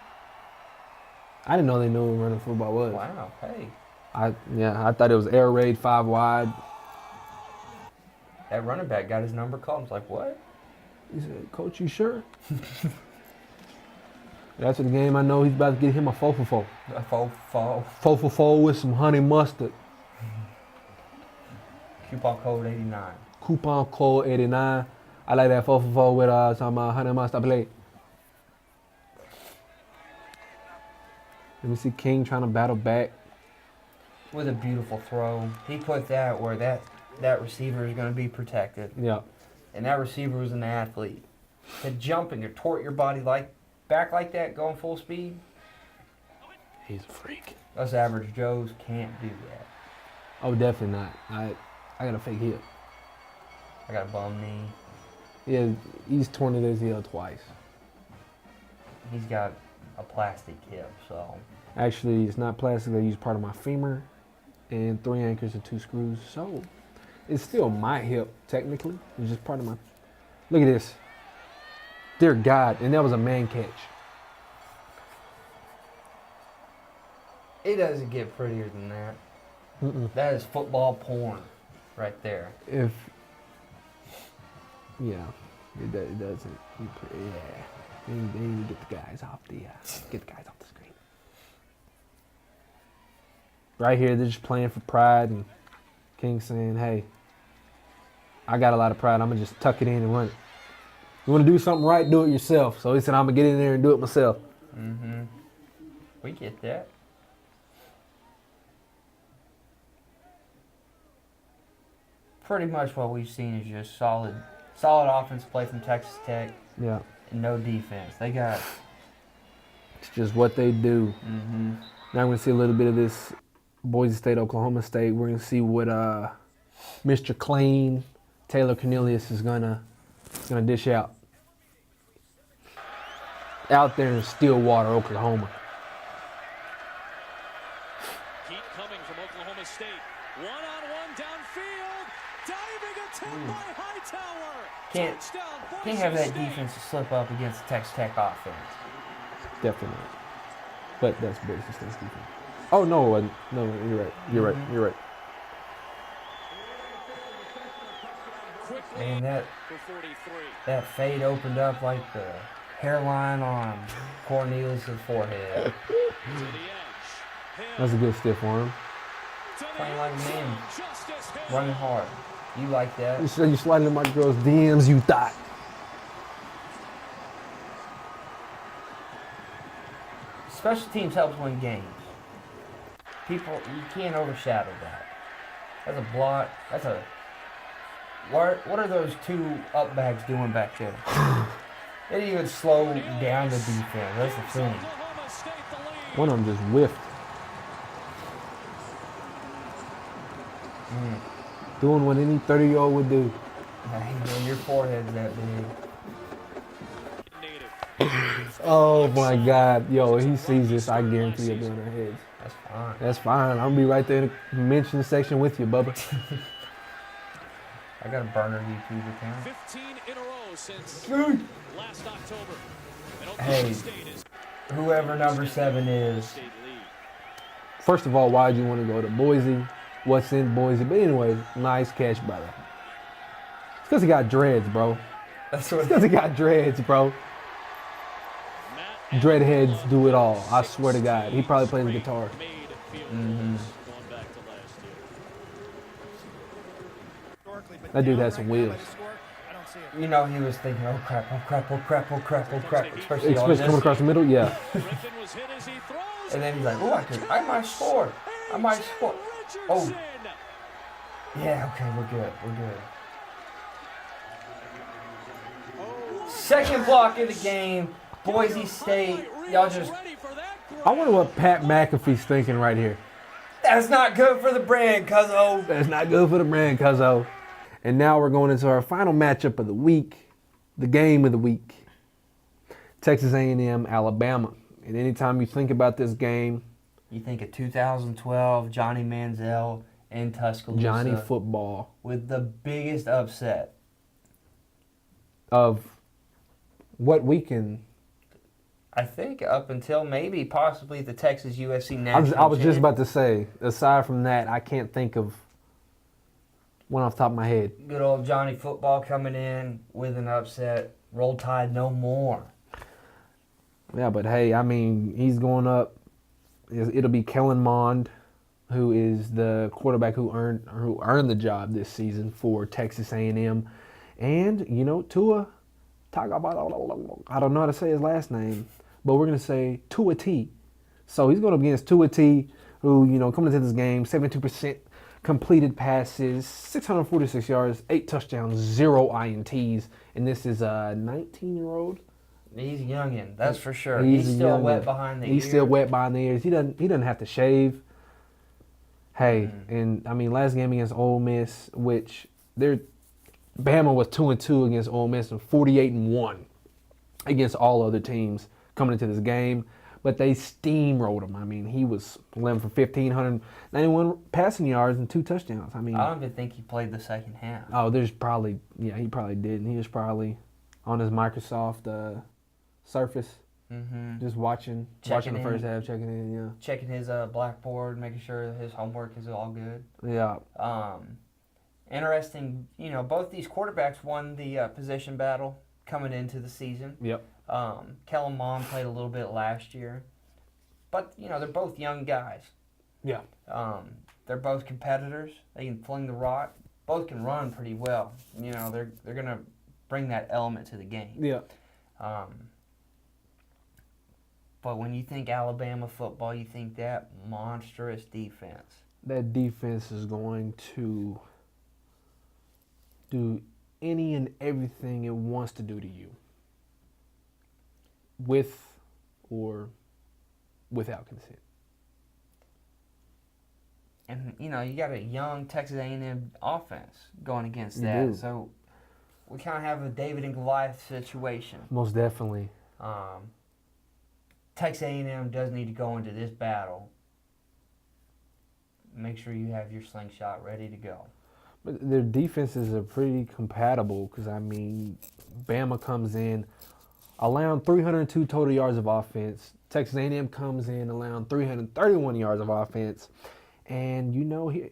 I didn't know they knew what running football was. Wow, hey. I thought it was air raid 5 wide. That running back got his number called. I was like, what? He said, "Coach, you sure?" After the game, I know he's about to get him a 4-for-4. A 4-for-4. 4-for-4 with some honey mustard. Coupon code 89. Coupon code 89. I like that 4-for-4 with some honey mustard plate. Let me see King trying to battle back. With a beautiful throw. He put that where that receiver is going to be protected. Yeah. And that receiver was an athlete. To jump and contort your body back like that, going full speed. He's a freak. Us average Joes can't do that. Oh, definitely not. I got a fake hip. I got a bum knee. Yeah, he's torn his heel twice. He's got a plastic hip, so. Actually, it's not plastic. They use part of my femur and 3 anchors and 2 screws. So it's still my hip, technically. It's just part of my. Look at this. Dear God. And that was a man catch. It doesn't get prettier than that. That is football porn right there. It doesn't. Yeah. They need to get the guys off the screen. Right here, they're just playing for pride, and King saying, "Hey, I got a lot of pride. I'm gonna just tuck it in and run it. You want to do something right, do it yourself." So he said, "I'm gonna get in there and do it myself." We get that. Pretty much what we've seen is just solid offense play from Texas Tech. Yeah. And no defense. They got. It's just what they do. Now we're gonna see a little bit of this Boise State, Oklahoma State. We're gonna see what Mr. Clean, Taylor Cornelius is gonna dish out there in Stillwater, Oklahoma. Heat coming from Oklahoma State. One-on-one downfield. Diving attempt by Hightower. Can't have that defense slip up against the Texas Tech offense. Definitely not. But that's Boise State's defense. Oh no, it wasn't. No, you're right. You're right. Man, that fade opened up like the hairline on Cornelius' forehead. That's a good stiff arm. Playing like a man. Running hard. You like that? You said you sliding in my girl's DMs, you thought. Special teams helps win games. People, you can't overshadow that. That's a block. That's a. What are those 2 up backs doing back there? They didn't even slow down the defense. That's the thing. One of them just whiffed. Doing what any 30-year-old would do. Hey, man, your forehead's that big. Oh my God, yo, he sees this. I guarantee he'll be on our heads. That's fine. That's fine. I'm gonna be right there in the mention section with you, Bubba. I got a burner YouTube account. 15 in a row since last October. And Hey, State is whoever number 7 is. First of all, why'd you want to go to Boise? What's in Boise? But anyway, nice catch, brother. It's because he got dreads, bro. That's It's what. because he got dreads, bro. Dreadheads do it all. I swear to God. He probably plays guitar. That dude has some wheels. You know, he was thinking, oh crap, oh crap, oh crap, oh crap, oh crap, especially on Especially this. coming across the middle, yeah. And then he's like, oh, I might score. I might score. Oh. Yeah, okay, we're good. We're good. Second block of the game. Boise State. Y'all just. I wonder what Pat McAfee's thinking right here. That's not good for the brand, cuzzo. That's not good for the brand, cuzzo. And now we're going into our final matchup of the week, the game of the week. Texas A&M, Alabama. And anytime you think about this game, You think of 2012, Johnny Manziel in Tuscaloosa. Johnny football with the biggest upset. of what we can. I think up until maybe possibly the Texas USC I national. was just about to say, aside from that, I can't think of one off the top of my head. Good old Johnny football coming in with an upset. Roll Tide no more. Yeah, but hey, I mean, he's going up. It'll be Kellen Mond, who is the quarterback who earned the job this season for Texas A&M, and you know Tua. I don't know how to say his last name, but we're gonna say Tua T. So he's going up against Tua T, who coming into this game, 72% completed passes, 646 yards, 8 touchdowns, 0 INTs, and this is a 19-year-old. He's youngin', that's for sure. He's still youngin'. wet behind the ears. He's still wet behind the ears. He doesn't have to shave. Hey, and I mean last game against Ole Miss, which Bama was 2-2 against Ole Miss and 48-1 against all other teams coming into this game. But they steamrolled him. I mean, he was 11 for 1,591 passing yards and 2 touchdowns. I mean, I don't even think he played the second half. Oh, he probably did. And he was probably on his Microsoft Surface, just watching the first half, checking in, yeah. Checking his blackboard, making sure his homework is all good. Yeah. Interesting, both these quarterbacks won the position battle coming into the season. Yep. Kellen Mond played a little bit last year. But, they're both young guys. Yeah. They're both competitors. They can fling the rock. Both can run pretty well. They're going to bring that element to the game. Yeah. But when you think Alabama football, you think that monstrous defense. That defense is going to do any and everything it wants to do to you, with or without consent. And, you got a young Texas A&M offense going against You that. do. So we kind of have a David and Goliath situation. Most definitely. Texas A&M does need to go into this battle. Make sure you have your slingshot ready to go. But their defenses are pretty compatible because, I mean, Bama comes in allowing 302 total yards of offense. Texas A&M comes in allowing 331 yards of offense. And,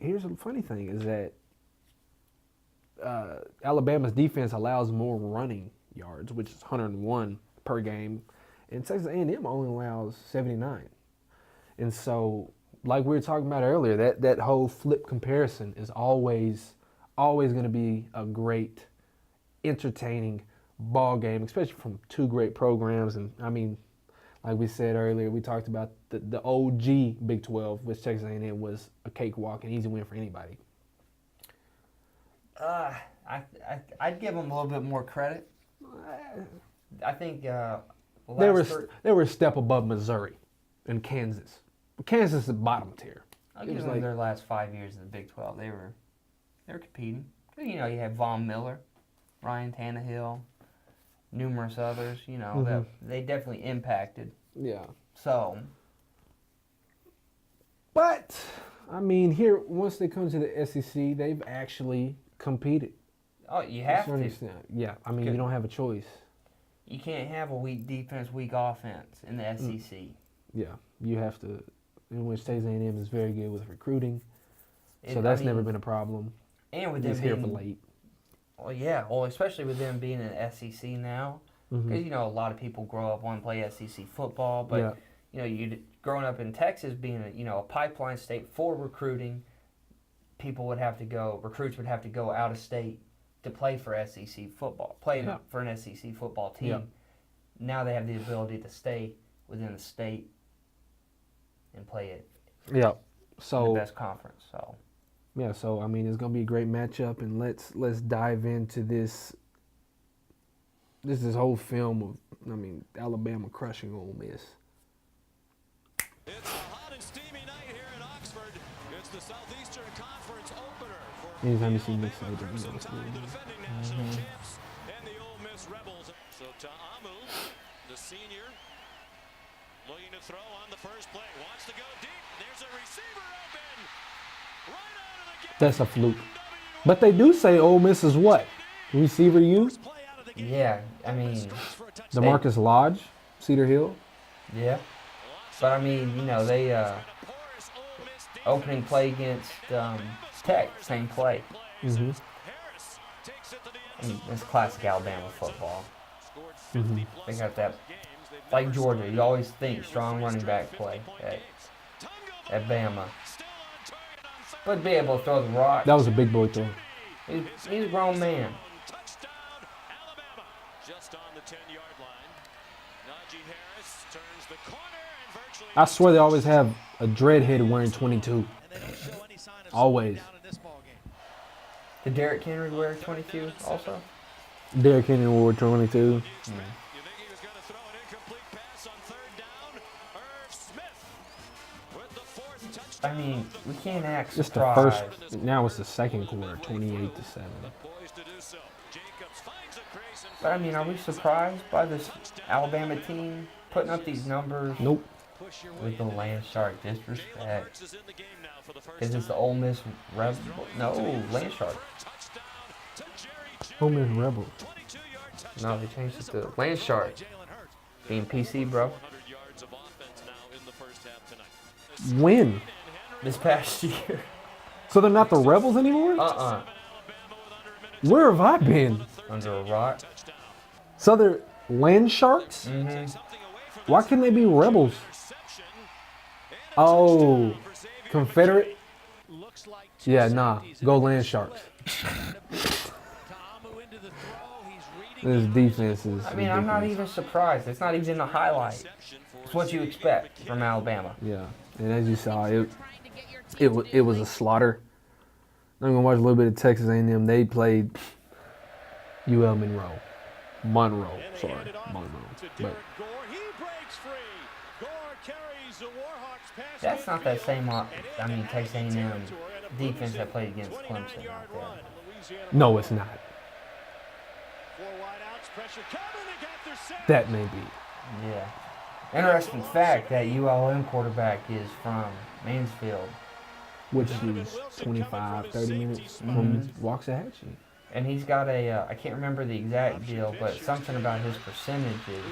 here's the funny thing is that Alabama's defense allows more running yards, which is 101 per game. And Texas A&M only allows 79. And so, like we were talking about earlier, that whole flip comparison is always going to be a great, entertaining ball game, especially from two great programs. And, I mean, like we said earlier, we talked about the OG Big 12, which Texas A&M was a cakewalk, an easy win for anybody. I'd give them a little bit more credit. I think They were a step above Missouri and Kansas. Kansas is bottom tier. I'll give them their last 5 years in the Big 12. They were competing. You have Von Miller, Ryan Tannehill, numerous others. That they definitely impacted. Yeah. So. But I mean, here once they come to the SEC, they've actually competed. Oh, you have to. Yeah, I mean, you don't have a choice. You can't have a weak defense, weak offense in the SEC. Yeah, you have to. In which Texas A&M is very good with recruiting, so I that's mean, never been a problem. And with He's them here being, for late. well, yeah, well, especially with them being in SEC now, because you know a lot of people grow up wanting to play SEC football, but you know, you growing up in Texas being a pipeline state for recruiting, recruits would have to go out of state to play for SEC football, for an SEC football team. Yeah. Now they have the ability to stay within the state and play it. Yeah. In So the best conference. So yeah, so I mean, it's gonna be a great matchup, and let's dive into this. This whole film of, I mean, Alabama crushing Ole Miss. It's a hot and steamy night here in Oxford. It's the Southeastern Conference opener for Anytime you the see Nick Alabama Saban, you know Crimson it's Tide, good. the defending national champs, and the Ole Miss Rebels. So Ta'amu, the senior, looking to throw on the first play. Wants to go deep. There's a receiver open. Right out of the gate. That's a fluke. But they do say Ole Miss is what? Receiver U? yeah, I mean, DeMarcus Lodge, Cedar Hill. yeah. But I mean, you know, they opening play against Tech, same play. Mm-hmm. I mean, it's classic Alabama football. They got that, like Georgia. You always think strong running back play at Bama, but be able to throw the rock. That was a big boy throw. He's a grown man. Just on the 10-yard line. Najee Harris turns the corner and virtually I swear they always have a dreadhead wearing 22. Always. Did Derrick Henry wear 22 also? Derrick Henry wore 22. You think he was going to throw an incomplete pass on third down? Irv Smith with the fourth touchdown. I mean, we can't act Just the surprised. first. Now it's the second quarter, 28-7. Poised to do so. Jacobs finds a crease and But I mean, are we surprised by this Alabama team putting up these numbers Nope. with the land shark disrespect? Hurts is in the game now for the first Is this the Ole Miss Rebel? No, land shark. touchdown to Jerry Ole Miss Rebels. 22-yard touchdown. No, they changed it to land shark. Being PC, bro. 100 yards of offense now in the first half tonight. When? This past year. So they're not the Rebels anymore? Where have I been? Under a rock. So they're land sharks? Why can't they be rebels? Oh, Confederate? Yeah, nah. Go land sharks. This defense is. I mean, I'm not ridiculous. even surprised. It's not even in the highlight. It's what you expect from Alabama. Yeah, and as you saw, it was a slaughter. I'm gonna watch a little bit of Texas A&M. They played UL Monroe. Sorry, Monroe. But That's not that same, Texas A&M defense that played against Clemson out there. no, it's not. That may be. Yeah. Interesting fact that ULM quarterback is from Mansfield. Which is 25, 30 minutes from Waxahachie. And he's got I can't remember the exact deal, but something about his percentages.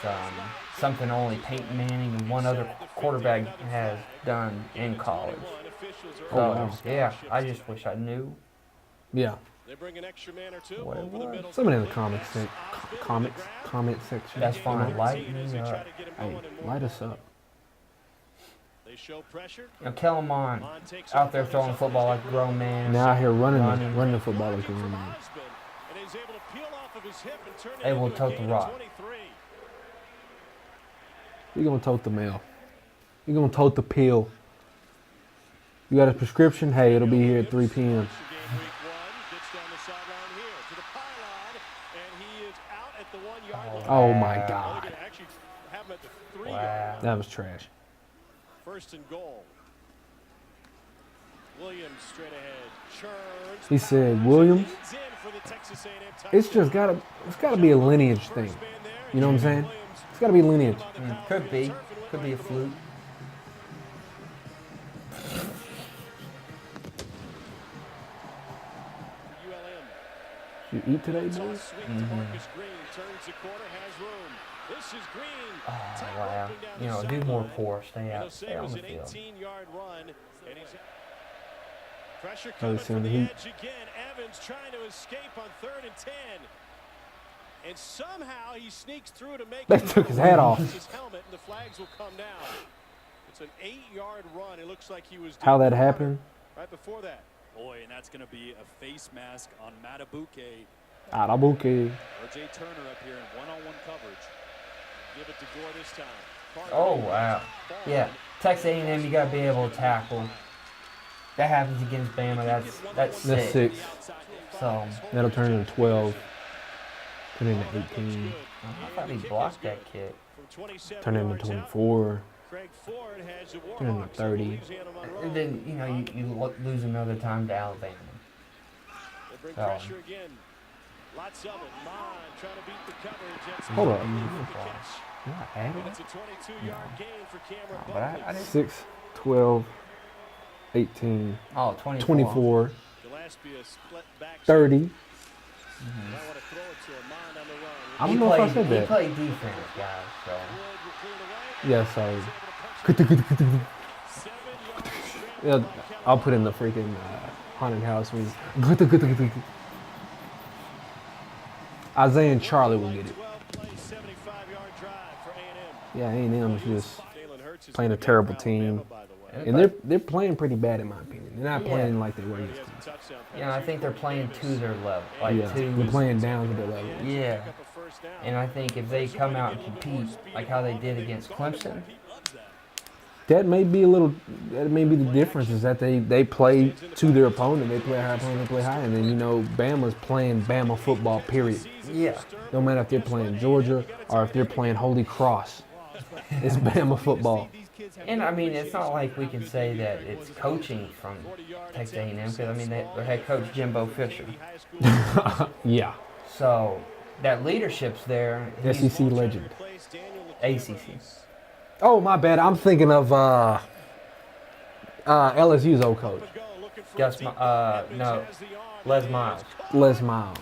It's something only Peyton Manning and one other quarterback has done in college. So, wow. yeah, I just wish I knew Yeah. what it was. Someone in the comment section. That's fine. Light me up. Hey, light us up. Kellen Mond out there throwing the football like a grown man. Now out here running the football like a real man. Able to tote the rock. You're gonna tote the mail. You're gonna tote the pill. You got a prescription? Hey, it'll be here at 3 p.m. Oh my God. Wow. That was trash. First and goal. Williams straight ahead. Churns. He said, Williams, Leads in for the Texas A&M it's touchdown. gotta be a lineage thing. You know what I'm saying? It's gotta be lineage. Could be. Could be a fluke. ULM. You eat today, boy? Marcus Green turns the corner, has room. This is Green. Oh, wow. You know, do more pour. Stay out. Stay on the An field. 18-yard run, and he's pressure Oh, coming it's from in the the heat. edge again. Evans trying to escape on 3rd and 10. And somehow he sneaks through to make They it. took his hat off. His helmet, and the flags will come down. It's an 8-yard run. It looks like he was How that deep happened? right before that. Boy, and that's going to be a face mask on Matabuke. Arabuke. RJ Turner up here in one-on-one coverage. Give it to Gore this time. Oh, wow. Yeah. Texas A&M, you got to be able to tackle. That happens against Bama. That's That's 6. So, That'll turn into 12. Turn into 18. I thought he blocked that kick. Turn into 24. Craig Ford has the Turn into Warhawks of 30. Louisiana Monroe. And then, you know, you lose another time to Alabama. They bring So, pressure again. Lots of it. Mon trying to beat the coverage. That's Hold a up. good catch. not added. It's a 22-yard gain for Cameron But Buckley. I didn't. 6, 12, 18, Oh, 24. 24, Gillespie, a split back. 30. Might want to throw it to him. Mon on the run. I don't know if I said He that. played defense, guys. So, Wood will clear it away. Yeah, sorry. He's able to punch it. 7-yard scramble Yeah, by Kelly. I'll put in the freaking haunted house music. Isaiah and Charlie will get it. 12-play, 75-yard drive for A&M. Yeah, A&M is just Jalen Hurts is playing a gonna be terrible for team. Alabama, by the way. And they're playing pretty bad in my opinion. They're not Yeah. playing like they were He used has a to. touchdown you know, I pass. think they're playing to their level. Like, Yeah, they're playing down to their level. Yeah. Pick up a first down. And I think if they come out and compete like how they did against Clemson, That may be the difference is that they play to their opponent. They play high opponent, they play high. And then, you know, Bama's playing Bama football, period. yeah. No matter if they're playing Georgia or if they're playing Holy Cross. It's Bama football. And I mean, it's not like we can say that it's coaching from Texas A&M because I mean, their head coach Jimbo Fisher. Yeah. So that leadership's there. He's SEC legend. ACC. Oh, my bad. I'm thinking of LSU's old coach, No, Les Miles. Les Miles.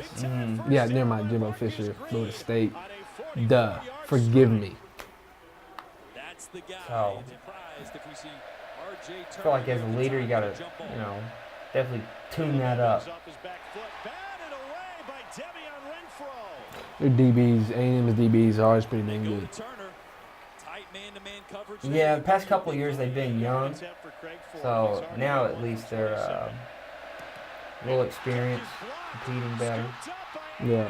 Yeah, never mind. Jimbo Fisher, Florida State. Duh. Forgive me. That's the guy. So, Surprised if we see RJ I feel like as a leader, you gotta, you know, definitely tune that up. Their DBs, A&M's DBs are always pretty dang good. Yeah, the past couple of years they've been young, so now at least they're a little experienced, competing better. Yeah.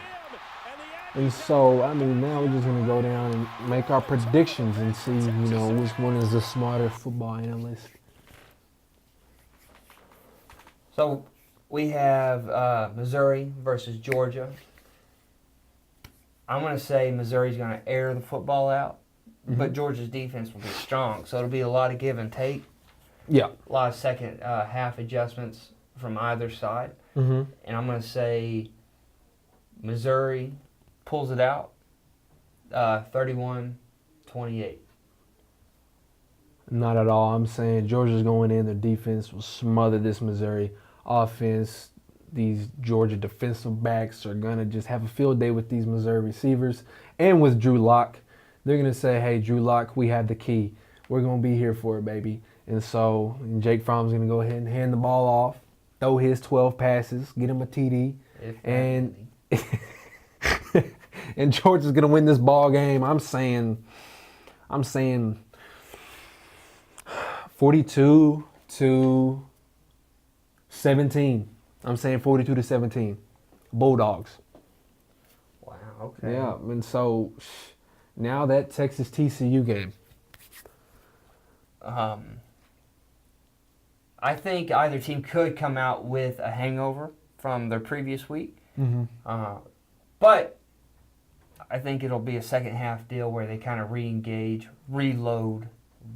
And so, I mean, now we're just going to go down and make our predictions and see, you know, which one is the smarter football analyst. So we have Missouri versus Georgia. I'm going to say Missouri's going to air the football out, but Georgia's defense will be strong. So it'll be a lot of give and take, Yeah. a lot of second half adjustments from either side. Mm-hmm. And I'm going to say Missouri pulls it out 31-28. Not at all. I'm saying Georgia's going in. Their defense will smother this Missouri offense. These Georgia defensive backs are going to just have a field day with these Missouri receivers and with Drew Lock. They're going to say, hey, Drew Lock, we have the key. We're going to be here for it, baby. And so Jake Fromm's going to go ahead and hand the ball off, throw his 12 passes, get him a TD. And and Georgia's going to win this ball game. I'm saying 42-17. I'm saying 42-17. Bulldogs. Wow, okay. Yeah, and so now that Texas TCU game. I think either team could come out with a hangover from their previous week. But I think it'll be a second half deal where they kind of re-engage, reload,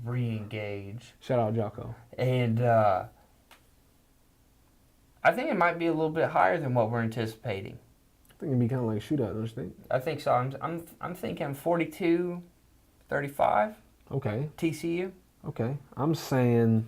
re-engage. Shout out Jocko. And I think it might be a little bit higher than what we're anticipating. I think it'd be kind of like a shootout, don't you think? I think so. I'm thinking 42-35 Okay. TCU. Okay. I'm saying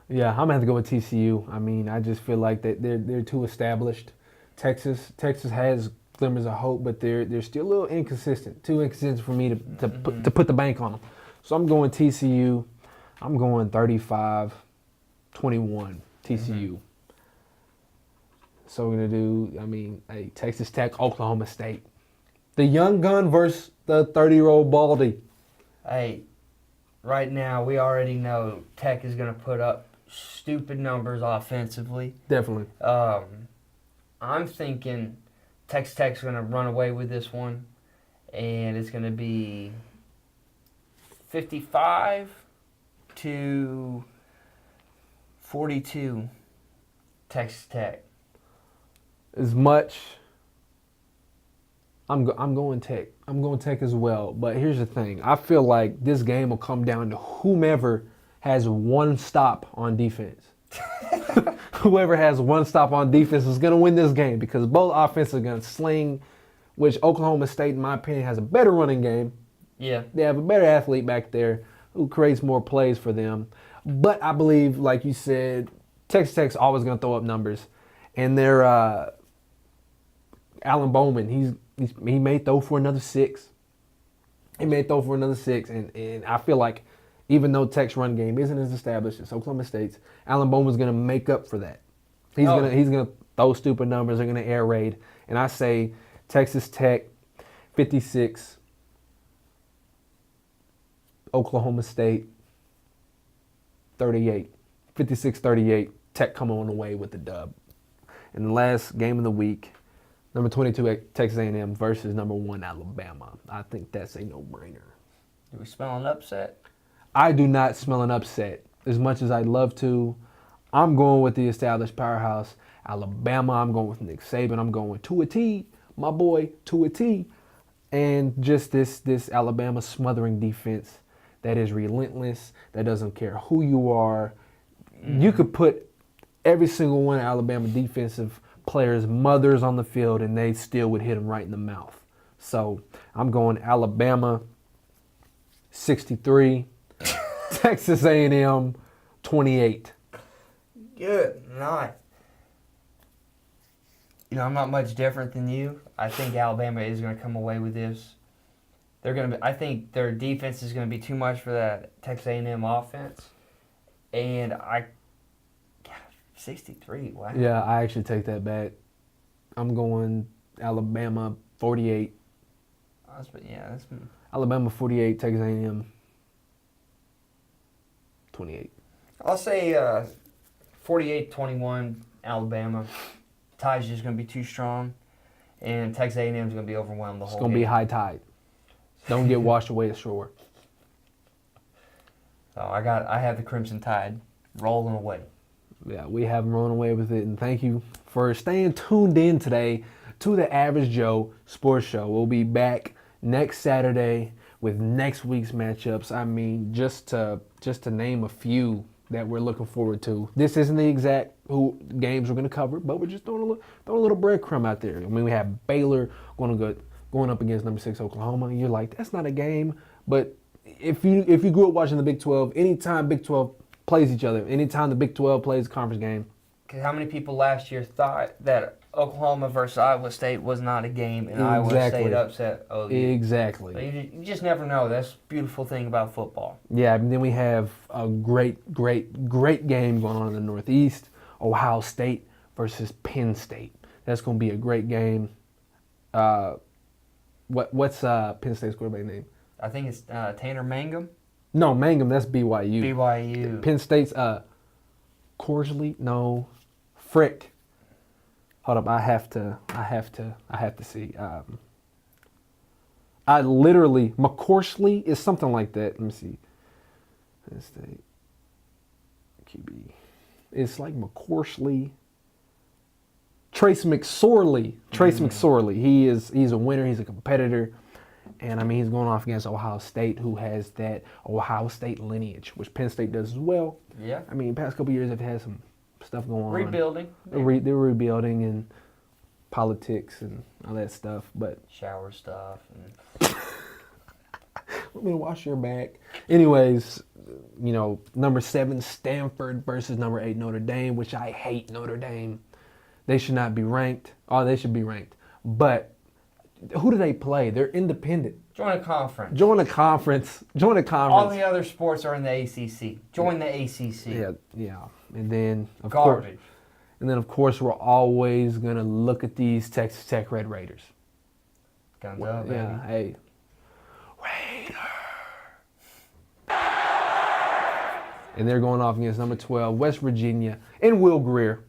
Yeah, I'm gonna have to go with TCU. I mean, I just feel like that they're too established. Texas has glimmers of hope, but they're still a little inconsistent. Too inconsistent for me to put the bank on them. So I'm going TCU. I'm going 35-21 TCU. So we're gonna do. I mean, hey, Texas Tech, Oklahoma State. The young gun versus the 30-year-old Baldy. Hey, right now we already know Tech is going to put up stupid numbers offensively. Definitely. I'm thinking Texas Tech's going to run away with this one, and it's going to be 55-42 Texas Tech. As much. I'm going Tech. I'm going Tech as well. But here's the thing. I feel like this game will come down to whomever has one stop on defense. Whoever has one stop on defense is going to win this game because both offenses are going to sling, which Oklahoma State, in my opinion, has a better running game. Yeah. They have a better athlete back there who creates more plays for them. But I believe, like you said, Texas Tech's always going to throw up numbers. And they're Alan Bowman, he may throw for another 6. And I feel like even though Tech's run game isn't as established as Oklahoma State's, Alan Bowman's going to make up for that. He's gonna throw stupid numbers. They're going to air raid. And I say Texas Tech 56, Oklahoma State 38. 56-38. Tech come on away with the dub. And the last game of the week, number 22 Texas A&M versus number 1 Alabama. I think that's a no-brainer. Do we smell an upset? I do not smell an upset. As much as I'd love to, I'm going with the established powerhouse. Alabama, I'm going with Nick Saban. I'm going with Tua T, my boy, Tua T. And just this Alabama smothering defense that is relentless, that doesn't care who you are. You could put every single one of Alabama defensive players' mothers on the field, and they still would hit them right in the mouth. So I'm going Alabama 63, Texas A&M 28. Good night. I'm not much different than you. I think Alabama is going to come away with this. I think their defense is going to be too much for that Texas A&M offense, and 63. Wow. Yeah, I actually take that back. I'm going Alabama 48. Alabama 48, Texas A&M 28. I'll say 48-21 Alabama. Tide's just going to be too strong, and Texas A&M is going to be overwhelmed the whole game. It's going to be high tide. Don't get washed away ashore. So I have the Crimson Tide rolling away. Yeah, we have them rolling away with it, and thank you for staying tuned in today to the Average Joe Sports Show. We'll be back next Saturday with next week's matchups. I mean, just to name a few that we're looking forward to. This isn't the exact games we're going to cover, but we're just throwing a little breadcrumb out there. I mean, we have Baylor going up against number 6 Oklahoma. And you're like, that's not a game. But if you grew up watching the Big 12, anytime Big 12 plays each other, anytime the Big 12 plays a conference game. Because how many people last year thought that Oklahoma versus Iowa State was not a game, and Iowa State upset OU? Exactly. So you just never know. That's the beautiful thing about football. Yeah, and then we have a great game going on in the Northeast. Ohio State versus Penn State. That's going to be a great game. What's Penn State's quarterback name? I think it's Tanner Mangum. No, Mangum. That's BYU. BYU. Penn State's Corsley. No, Frick. Hold up. I have to see. McCorsley is something like that. Let me see. Penn State QB. It's like McCorsley. Trace McSorley. McSorley. He's a winner. He's a competitor. And, I mean, he's going off against Ohio State, who has that Ohio State lineage, which Penn State does as well. Yeah. I mean, past couple of years they've had some stuff going on. Rebuilding. They're rebuilding and politics and all that stuff. But shower stuff. And Want me to wash your back? Anyways, you know, number 7 Stanford versus number 8 Notre Dame, which I hate Notre Dame. They should not be ranked. Oh, they should be ranked. But who do they play? They're independent. Join a conference. Join a conference. Join a conference. All the other sports are in the ACC. Join the ACC. Yeah. And then Garbage. Of course, we're always gonna look at these Texas Tech Red Raiders. Guns up, baby. Yeah, hey. Raider. And they're going off against number 12, West Virginia, and Will Greer,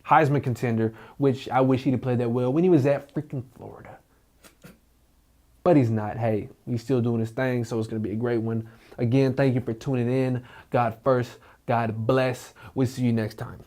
Heisman contender, which I wish he'd have played that well when he was at freaking Florida. But he's not. Hey, he's still doing his thing, so it's going to be a great one. Again, thank you for tuning in. God first. God bless. We'll see you next time.